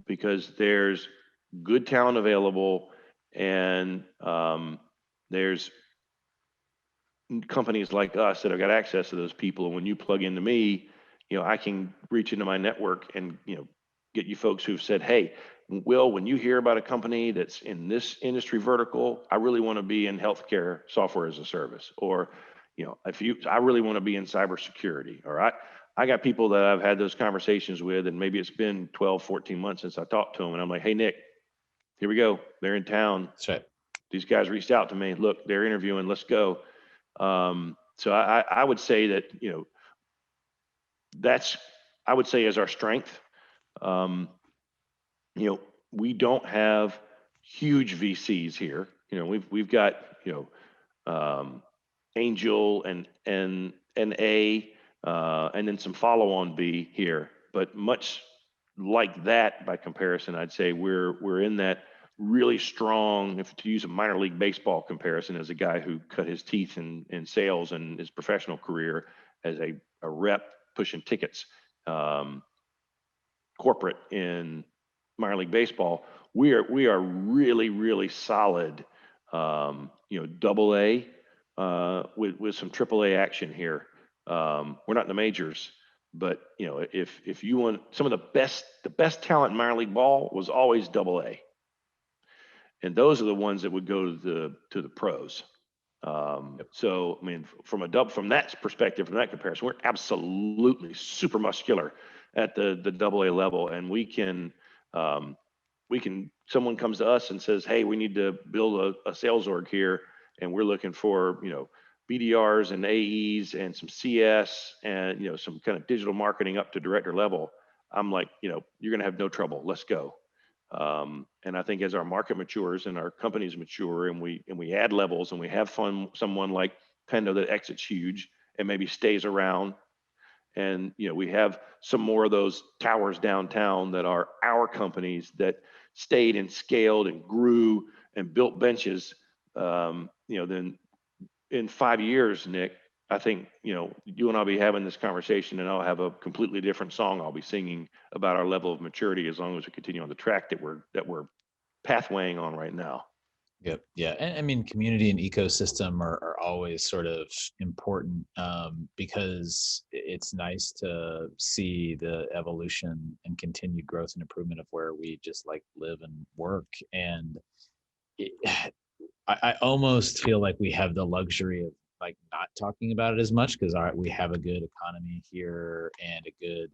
because there's good talent available, and there's companies like us that have got access to those people. And when you plug into me, I can reach into my network and get you folks who've said, hey, Will, when you hear about a company that's in this industry vertical, I really want to be in healthcare software as a service, or I really want to be in cybersecurity. All right. I got people that I've had those conversations with, and maybe it's been 12, 14 months since I talked to them. And I'm like, hey, Nick, here we go. They're in town. That's right. These guys reached out to me. Look, they're interviewing. Let's go. So I would say that, I would say is our strength. We don't have huge VCs here. We've got, Angel and A, and then some follow-on B here, but much like that by comparison, I'd say we're in that really strong, if to use a minor league baseball comparison, as a guy who cut his teeth in sales and his professional career as a rep pushing tickets, corporate in minor league baseball. We are really, really solid, double A with some triple A action here. We're not in the majors, but if you want some of the best talent in minor league ball was always double A, and those are the ones that would go to the pros. So I mean, from that perspective, from that comparison, we're absolutely super muscular. at the double A level, and someone comes to us and says, hey, we need to build a sales org here, and we're looking for, BDRs and AEs and some CS and, some kind of digital marketing up to director level. I'm like, you're going to have no trouble. Let's go. And I think as our market matures and our companies mature, and we add levels, and we have someone like Pendo that exits huge and maybe stays around, and we have some more of those towers downtown that are our companies that stayed and scaled and grew and built benches. Then in 5 years, Nick, I think you and I'll be having this conversation, and I'll have a completely different song I'll be singing about our level of maturity, as long as we continue on the track that we're pathwaying on right now. Yep. Yeah. And I mean, community and ecosystem are always sort of important, because it's nice to see the evolution and continued growth and improvement of where we just like live and work. And it, I almost feel like we have the luxury of like not talking about it as much, because we have a good economy here and a good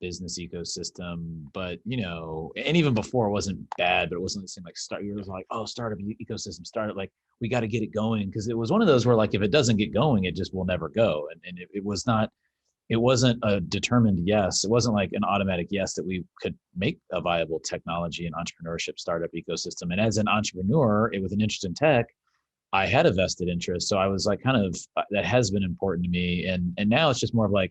business ecosystem. But and even before, it wasn't bad, but it wasn't the same like it was like, oh, startup ecosystem, startup, like we got to get it going, because it was one of those where like if it doesn't get going, it just will never go. And it was not, it wasn't a determined yes. It wasn't like an automatic yes that we could make a viable technology and entrepreneurship startup ecosystem. And as an entrepreneur with an interest in tech, I had a vested interest. So I was like, kind of, that has been important to me. And now it's just more of like,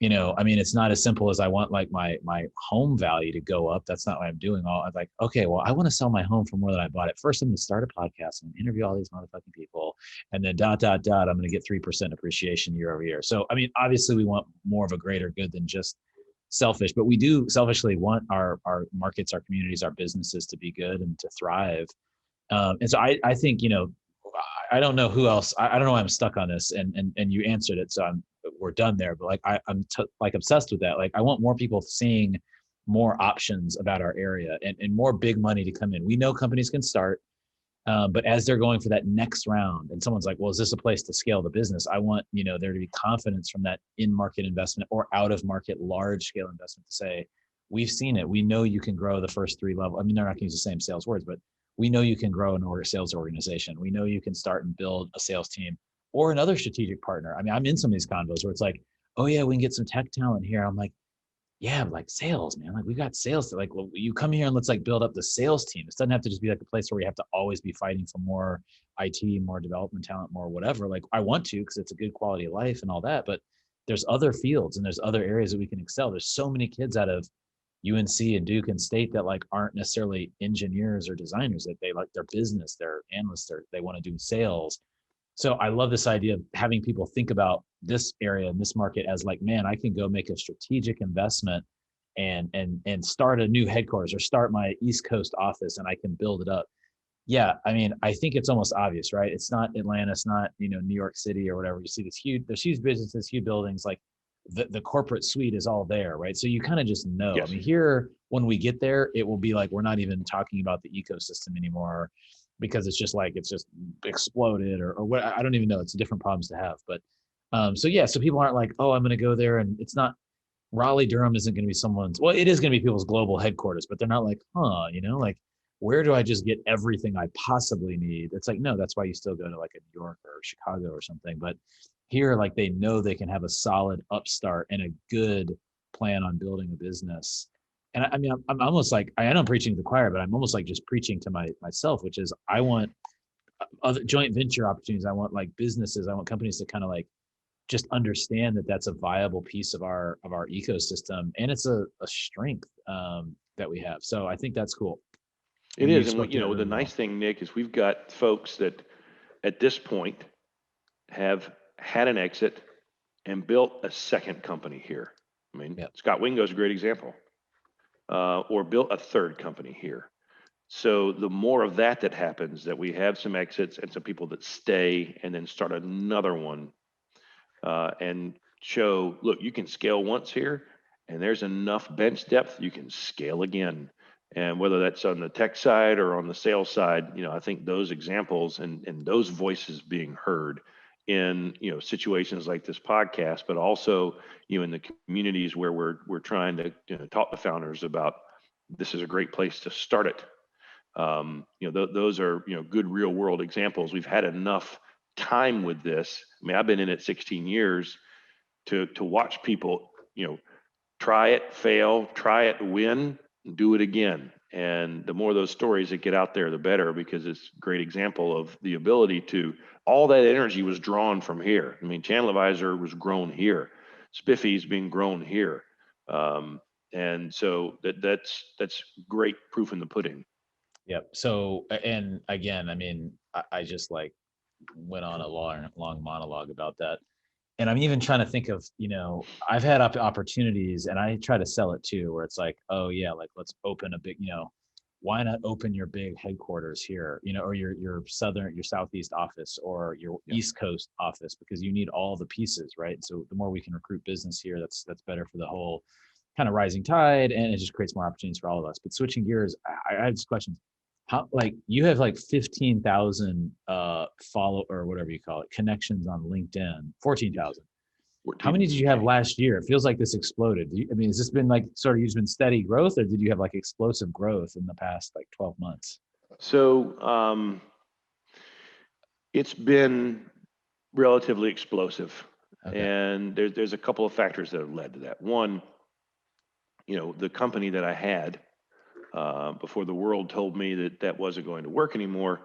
I mean, it's not as simple as I want like my home value to go up. That's not what I'm doing. I'm like, okay, well, I want to sell my home for more than I bought it. First, I'm going to start a podcast and interview all these motherfucking people, and then ... I'm going to get 3% appreciation year over year. So, I mean, obviously, we want more of a greater good than just selfish, but we do selfishly want our markets, our communities, our businesses to be good and to thrive. And so I think, I don't know who else. I don't know why I'm stuck on this, and you answered it, so we're done there. But like I'm like obsessed with that. Like I want more people seeing more options about our area, and more big money to come in. We know companies can start, but as they're going for that next round, and someone's like, well, is this a place to scale the business? I want there to be confidence from that in-market investment or out-of-market large-scale investment to say, we've seen it. We know you can grow the first 3 levels. I mean, they're not going to use the same sales words, but we know you can grow an sales organization. We know you can start and build a sales team or another strategic partner. I mean, I'm in some of these convos where it's like, oh yeah, we can get some tech talent here. I'm like, yeah, but like sales, man. Like we got sales. Like, well, you come here and let's like build up the sales team. It doesn't have to just be like a place where we have to always be fighting for more IT, more development talent, more whatever. Like I want to, because it's a good quality of life and all that. But there's other fields and there's other areas that we can excel. There's so many kids out of UNC and Duke and State that like aren't necessarily engineers or designers, that they like their business, they're analysts, they want to do sales. So I love this idea of having people think about this area and this market as like, man, I can go make a strategic investment and start a new headquarters or start my East Coast office, and I can build it up. Yeah, I mean, I think it's almost obvious, right? It's not Atlanta, it's not New York City or whatever. You see there's huge businesses, huge buildings, like the corporate suite is all there, right? So you kind of just know. Yes. I mean, here when we get there, it will be like we're not even talking about the ecosystem anymore, because it's just exploded or what. I don't even know. It's different problems to have, but so yeah, so people aren't like, oh, I'm going to go there, and it's not Raleigh, Durham isn't going to be someone's. Well, it is going to be people's global headquarters, but they're not like, like where do I just get everything I possibly need? It's like, no, that's why you still go to like a New York or Chicago or something. But here, like they know they can have a solid upstart and a good plan on building a business. And I mean, I'm almost like, I know I'm preaching to the choir, but I'm almost like just preaching to myself, which is I want other joint venture opportunities. I want like businesses. I want companies to kind of like just understand that that's a viable piece of our ecosystem, and it's a strength that we have. So I think that's cool. It is, and the nice thing, Nick, is we've got folks that at this point have had an exit and built a second company here. I mean, yep. Scott Wingo is a great example, or built a third company here. So the more of that happens, that we have some exits and some people that stay and then start another one, and show, look, you can scale once here, and there's enough bench depth, you can scale again. And whether that's on the tech side or on the sales side, I think those examples and those voices being heard in, situations like this podcast, but also, in the communities where we're trying to, talk to founders about this is a great place to start it. Those are, good real world examples. We've had enough time with this. I mean, I've been in it 16 years to watch people, try it, fail, try it, win, do it again. And the more of those stories that get out there, the better, because it's a great example of the ability to, all that energy was drawn from here. I mean, Channel Advisor was grown here. Spiffy's being grown here. And so that's great proof in the pudding. Yep. So, and again, I mean, I just like went on a long monologue about that. And I'm even trying to think of, I've had opportunities and I try to sell it too, where it's like, oh yeah, like let's open a big, why not open your big headquarters here, or your southeast office or your Yeah. East Coast office, because you need all the pieces, right? So the more we can recruit business here, that's better for the whole kind of rising tide, and it just creates more opportunities for all of us. But switching gears, I have this question. How, like, you have like 15,000 follow or whatever you call it, connections on LinkedIn, 14,000. How many did you have last year? It feels like this exploded. I mean, has this been like sort of, you've been steady growth, or did you have like explosive growth in the past like 12 months? So it's been relatively explosive. Okay. And there's a couple of factors that have led to that. One, the company that I had before the world told me that that wasn't going to work anymore,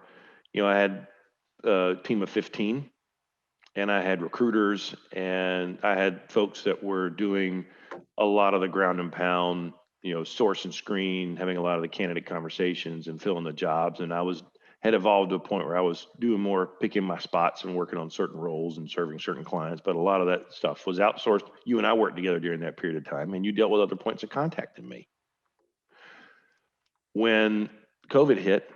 I had a team of 15, and I had recruiters, and I had folks that were doing a lot of the ground and pound, source and screen, having a lot of the candidate conversations and filling the jobs. And had evolved to a point where I was doing more picking my spots and working on certain roles and serving certain clients. But a lot of that stuff was outsourced. You and I worked together during that period of time, and you dealt with other points of contact than me. When COVID hit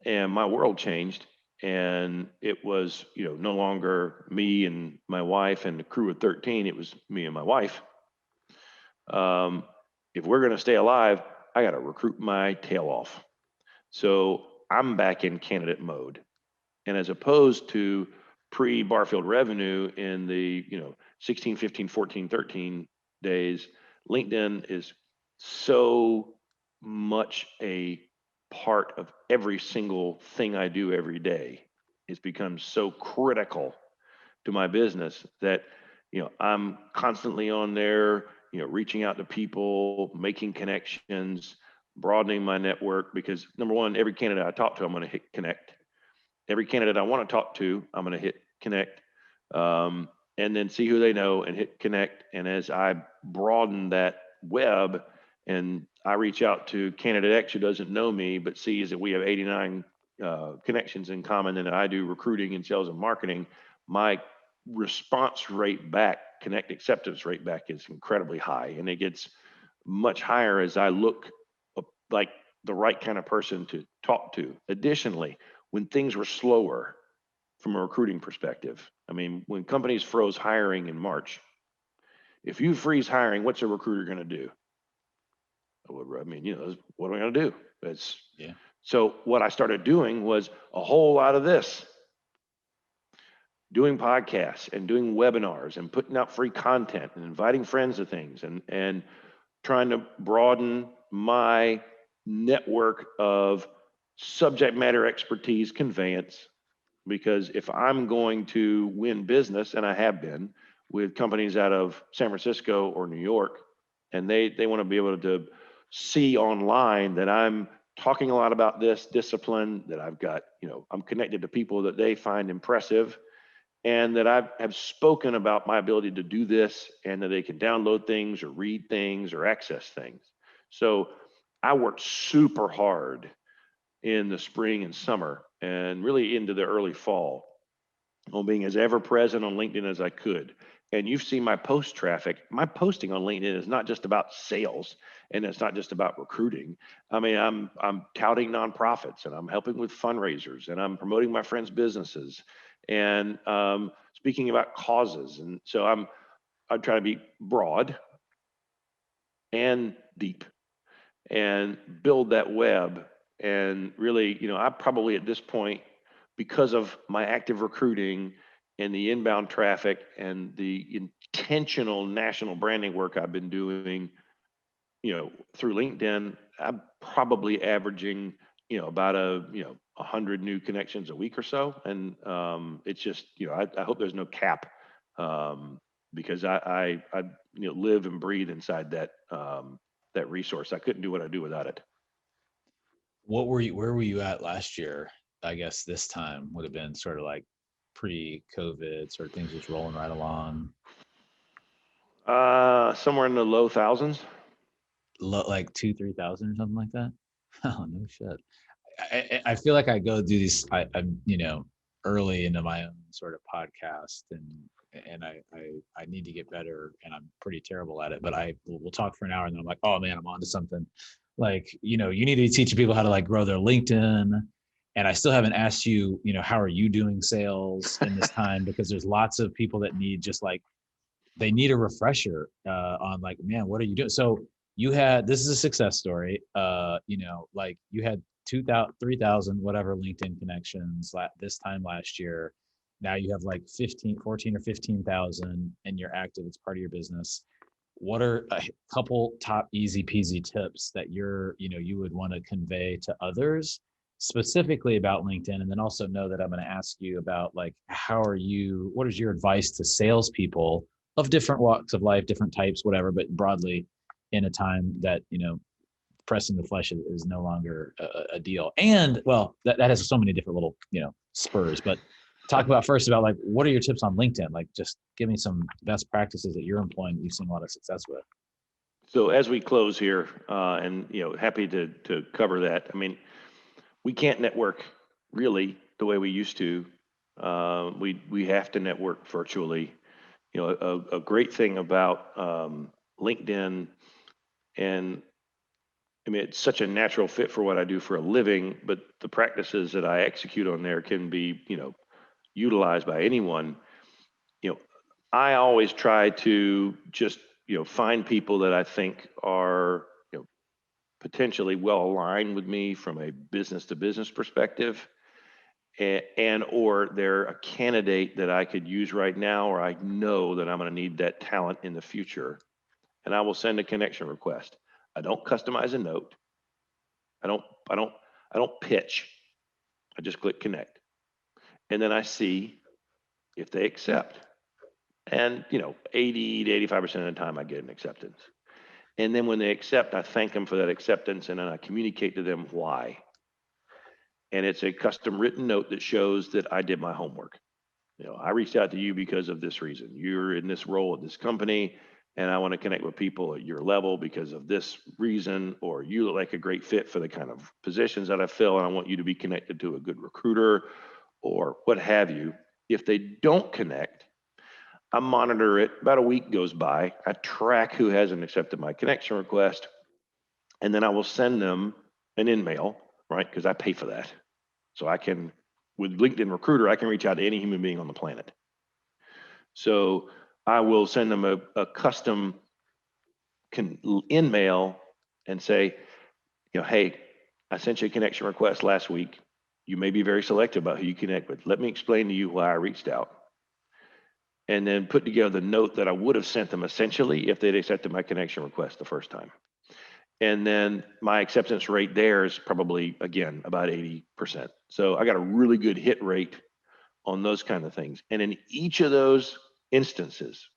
and my world changed, and it was, no longer me and my wife and the crew of 13, it was me and my wife. If we're going to stay alive, I got to recruit my tail off. So I'm back in candidate mode. And as opposed to pre Barfield revenue in the, 16, 15, 14, 13 days, LinkedIn is so much a part of every single thing I do every day. It's become so critical to my business that, I'm constantly on there, reaching out to people, making connections, broadening my network, because number one, every candidate I talk to, I'm going to hit connect. Every candidate I want to talk to, I'm going to hit connect, and then see who they know and hit connect. And as I broaden that web and I reach out to candidate X who doesn't know me, but sees that we have 89 connections in common and I do recruiting and sales and marketing, my response rate back, connect acceptance rate back is incredibly high. And it gets much higher as I look like the right kind of person to talk to. Additionally, when things were slower from a recruiting perspective, I mean, when companies froze hiring in March, if you freeze hiring, what's a recruiter going to do? I mean, what am I going to do? Yeah. So what I started doing was a whole lot of this, doing podcasts and doing webinars and putting out free content and inviting friends to things and trying to broaden my network of subject matter expertise conveyance. Because if I'm going to win business, and I have been with companies out of San Francisco or New York, and they want to be able to see online that I'm talking a lot about this discipline, that I've got, I'm connected to people that they find impressive, and that I have spoken about my ability to do this, and that they can download things or read things or access things. So I worked super hard in the spring and summer and really into the early fall on being as ever present on LinkedIn as I could. And you've seen my post traffic. My posting on LinkedIn is not just about sales, and it's not just about recruiting. I mean, I'm touting nonprofits, and I'm helping with fundraisers, and I'm promoting my friends' businesses, and speaking about causes. And so I try to be broad and deep and build that web. And really, I probably at this point, because of my active recruiting and the inbound traffic and the intentional national branding work I've been doing, through LinkedIn, I'm probably averaging, about 100 new connections a week or so. And it's just, I hope there's no cap, because I live and breathe inside that resource. I couldn't do what I do without it. Where were you at last year? I guess this time would have been sort of like pre-COVID, sort of things just rolling right along. Somewhere in the low thousands. Like 2,000-3,000 or something like that. Oh no shit. I feel like I go do these. I'm early into my own sort of podcast, and I need to get better, and I'm pretty terrible at it. But we'll talk for an hour, and then I'm like, oh man, I'm onto something. Like you need to be teaching people how to like grow their LinkedIn. And I still haven't asked you, how are you doing sales in this time? Because there's lots of people that need just like they need a refresher on like, man, what are you doing? So this is a success story. Like you had 2,000, 3,000, whatever LinkedIn connections this time last year. Now you have like 14 or 15,000 and you're active. It's part of your business. What are a couple top easy peasy tips that you would want to convey to others specifically about LinkedIn? And then also know that I'm going to ask you about like, what is your advice to salespeople of different walks of life, different types, whatever, but broadly in a time that, pressing the flesh is no longer a deal. And well, that has so many different little, spurs, but talk about first about like, what are your tips on LinkedIn? Like just give me some best practices that you're employing that you've seen a lot of success with. So as we close here, and happy to cover that. I mean, we can't network really the way we used to. We have to network virtually. A great thing about LinkedIn, and I mean, it's such a natural fit for what I do for a living, but the practices that I execute on there can be, utilized by anyone. You know, I always try to just, find people that I think are, potentially well aligned with me from a business to business perspective, and or they're a candidate that I could use right now, or I know that I'm going to need that talent in the future, and I will send a connection request. I don't customize a note. I don't I don't I don't pitch. I just click connect. And then I see if they accept. And 80 to 85% of the time I get an acceptance. And then when they accept, I thank them for that acceptance and then I communicate to them why. And it's a custom written note that shows that I did my homework. I reached out to you because of this reason. You're in this role at this company, and I want to connect with people at your level because of this reason, or you look like a great fit for the kind of positions that I fill, and I want you to be connected to a good recruiter or what have you. If they don't connect, I monitor it. About a week goes by. I track who hasn't accepted my connection request, and then I will send them an in-mail, right? Because I pay for that. So I can, with LinkedIn Recruiter, I can reach out to any human being on the planet. So I will send them a custom in-mail and say, hey, I sent you a connection request last week. You may be very selective about who you connect with. Let me explain to you why I reached out. And then put together the note that I would have sent them essentially if they'd accepted my connection request the first time. And then my acceptance rate there is probably, again, about 80%. So I got a really good hit rate on those kind of things. And in each of those instances,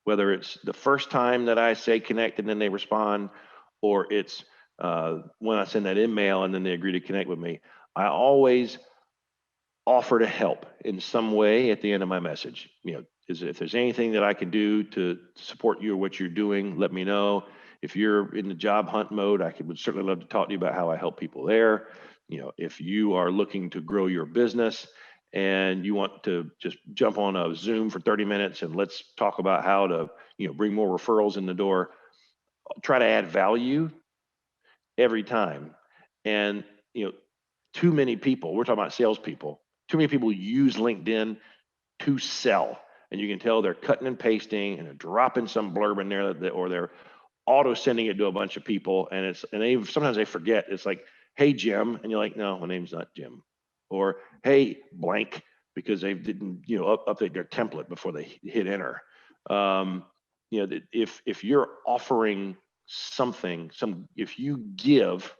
whether it's the first time that I say connect and then they respond, or it's when I send that email and then they agree to connect with me, I always offer to help in some way at the end of my message. If there's anything that I can do to support you or what you're doing, let me know. If you're in the job hunt mode, would certainly love to talk to you about how I help people there. If you are looking to grow your business and you want to just jump on a Zoom for 30 minutes and let's talk about how to, bring more referrals in the door, I'll try to add value every time. And, too many people, we're talking about salespeople, too many people use LinkedIn to sell. And you can tell they're cutting and pasting and they're dropping some blurb in there or they're auto sending it to a bunch of people. And sometimes they forget. It's like, hey, Jim. And you're like, no, my name's not Jim. Or, hey, blank, because they didn't, update their template before they hit enter. If you're offering something, if you give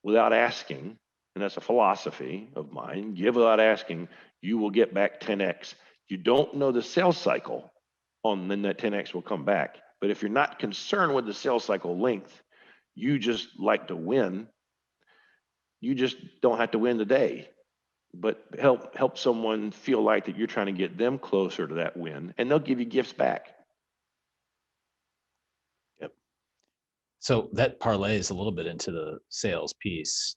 without asking, and that's a philosophy of mine, give without asking, you will get back 10x. You don't know the sales cycle on then that 10x will come back. But if you're not concerned with the sales cycle length, you just like to win. You just don't have to win today, but help someone feel like that you're trying to get them closer to that win, and they'll give you gifts back. Yep. So that parlays a little bit into the sales piece,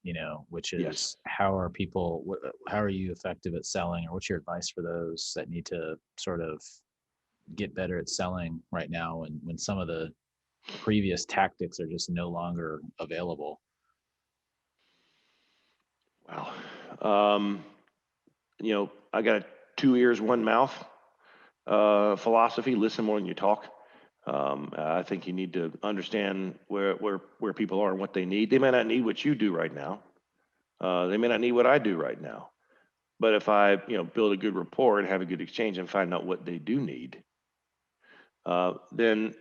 which is Yes. how are you effective at selling, or what's your advice for those that need to sort of get better at selling right now when some of the previous tactics are just no longer available? Wow. I got a 2 ears, 1 mouth philosophy. Listen more than you talk. I think you need to understand where people are and what they need. They may not need what you do right now. They may not need what I do right now. But if I, build a good rapport and have a good exchange and find out what they do need, then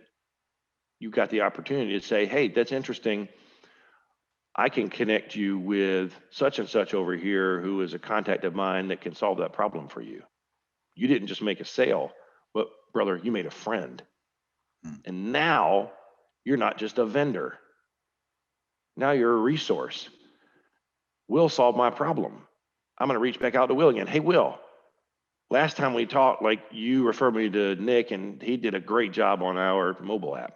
you've got the opportunity to say, hey, that's interesting. I can connect you with such and such over here who is a contact of mine that can solve that problem for you. You didn't just make a sale, but brother, you made a friend. And now you're not just a vendor. Now you're a resource. Will solved my problem. I'm going to reach back out to Will again. Hey, Will, last time we talked, you referred me to Nick, and he did a great job on our mobile app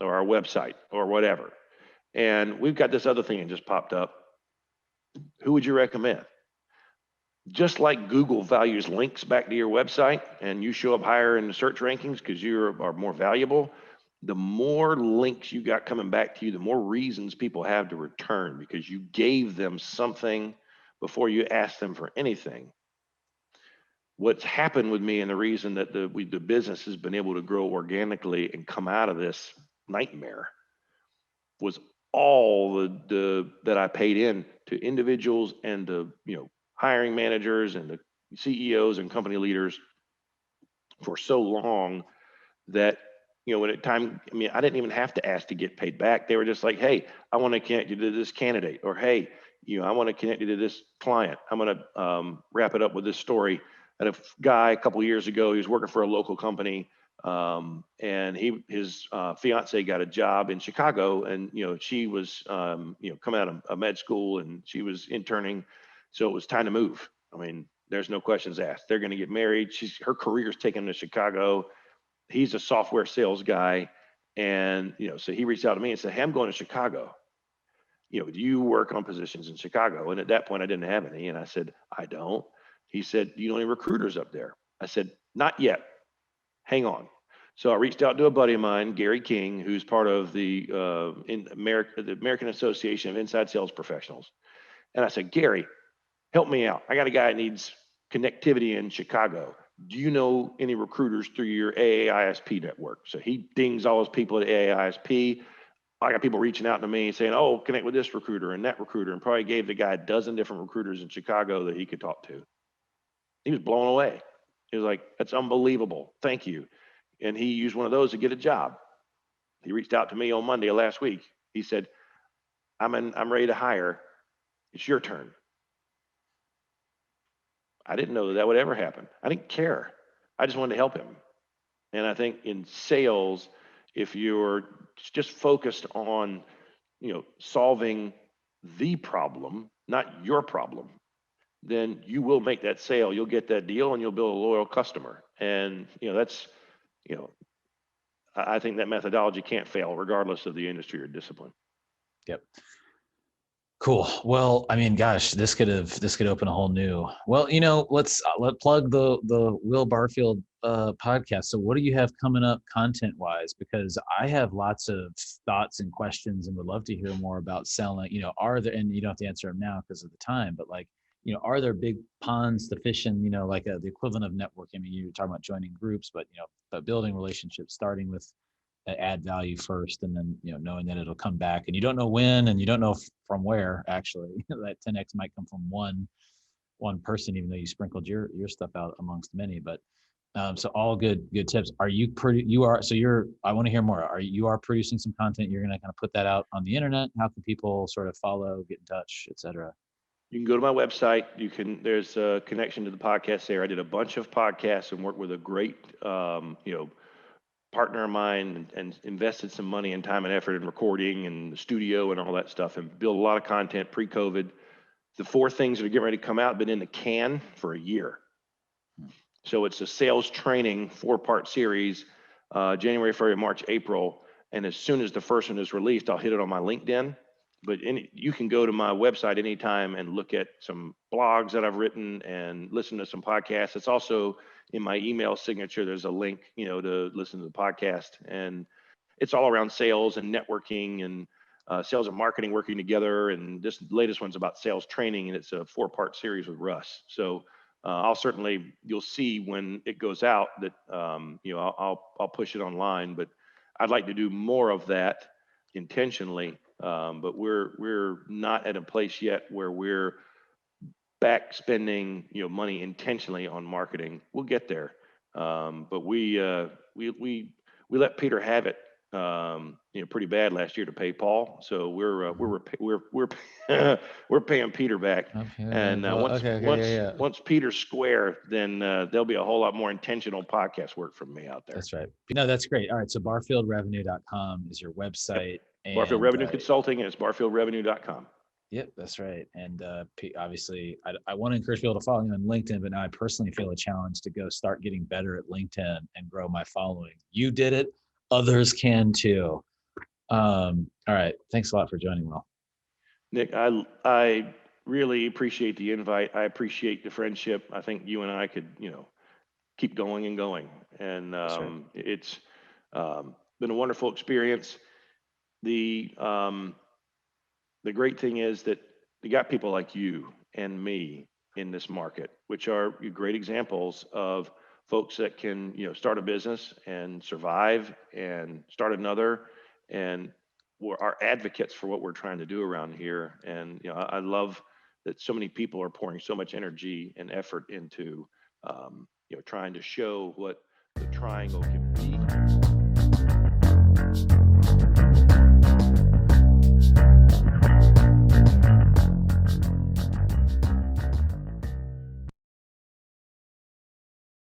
or our website or whatever. And we've got this other thing that just popped up. Who would you recommend? Just like Google values links back to your website and you show up higher in the search rankings because you are more valuable, the more links you got coming back to you, the more reasons people have to return because you gave them something before you asked them for anything. What's happened with me, and the reason that the business has been able to grow organically and come out of this nightmare, was all the that I paid in to individuals and the hiring managers and the CEOs and company leaders for so long that when it time, I didn't even have to ask to get paid back. They were just like, hey, I want to connect you to this candidate, or hey, I want to connect you to this client. I'm going to wrap it up with this story. And a guy a couple of years ago, he was working for a local company, and his fiance got a job in Chicago, and she was coming out of med school, and she was interning, so it was time to move. There's no questions asked. They're going to get married. Her career's taken to Chicago. He's a software sales guy, and so he reached out to me and said, hey, I'm going to Chicago. Do you work on positions in Chicago? And at that point, I didn't have any, and I said, I don't. He said, do you know any recruiters up there? I said, not yet. Hang on. So I reached out to a buddy of mine, Gary King, who's part of the American Association of Inside Sales Professionals. And I said, Gary, help me out. I got a guy that needs connectivity in Chicago. Do you know any recruiters through your AAISP network? So he dings all his people at AAISP. I got people reaching out to me saying, oh, connect with this recruiter and that recruiter, and probably gave the guy a dozen different recruiters in Chicago that he could talk to. He was blown away. He was like, that's unbelievable. Thank you. And he used one of those to get a job. He reached out to me on Monday of last week. He said, I'm ready to hire. It's your turn. I didn't know that would ever happen. I didn't care. I just wanted to help him. And I think in sales, if you're just focused on, solving the problem, not your problem, then you will make that sale. You'll get that deal, and you'll build a loyal customer. And that's, I think that methodology can't fail, regardless of the industry or discipline. Yep. Cool. Well, gosh, this could open a whole new. Well, let's plug the Will Barfield podcast. So, what do you have coming up content wise? Because I have lots of thoughts and questions, and would love to hear more about selling. Are there, and you don't have to answer them now because of the time, but are there big ponds to fish in? The equivalent of networking. You were talking about joining groups, but building relationships, starting with add value first, and then knowing that it'll come back, and you don't know when, and you don't know from where actually. That 10x might come from one one person, even though you sprinkled your stuff out amongst many. But so all good tips. Are you I want to hear more. You are producing some content? You're going to kind of put that out on the internet. How can people sort of follow, get in touch, etc.? You can go to my website. There's a connection to the podcast there. I did a bunch of podcasts and worked with a great, partner of mine and invested some money and time and effort in recording and the studio and all that stuff and built a lot of content pre-COVID. The 4 things that are getting ready to come out have been in the can for a year. So it's a sales training 4-part series, January, February, March, April. And as soon as the first one is released, I'll hit it on my LinkedIn. But you can go to my website anytime and look at some blogs that I've written and listen to some podcasts. It's also in my email signature. There's a link, to listen to the podcast. And it's all around sales and networking and sales and marketing working together. And this latest one's about sales training, and it's a 4-part series with Russ. So you'll see when it goes out that, I'll push it online, but I'd like to do more of that intentionally. But we're not at a place yet where we're back spending, money intentionally on marketing. We'll get there. But we let Peter have it, pretty bad last year to pay Paul. So we're paying Peter back. Okay. And once Peter's square, then there'll be a whole lot more intentional podcast work from me out there. That's right. No, that's great. All right. So barfieldrevenue.com is your website. Yep. Barfield Revenue Consulting, and it's barfieldrevenue.com. Yep, that's right. And obviously, I want to encourage people to follow you on LinkedIn, but now I personally feel a challenge to go start getting better at LinkedIn and grow my following. You did it. Others can too. All right. Thanks a lot for joining, Will. Nick, I really appreciate the invite. I appreciate the friendship. I think you and I could, keep going and going. And right. It's been a wonderful experience. The great thing is that you got people like you and me in this market, which are great examples of folks that can, start a business and survive and start another, and are advocates for what we're trying to do around here. And I love that so many people are pouring so much energy and effort into trying to show what the triangle can be.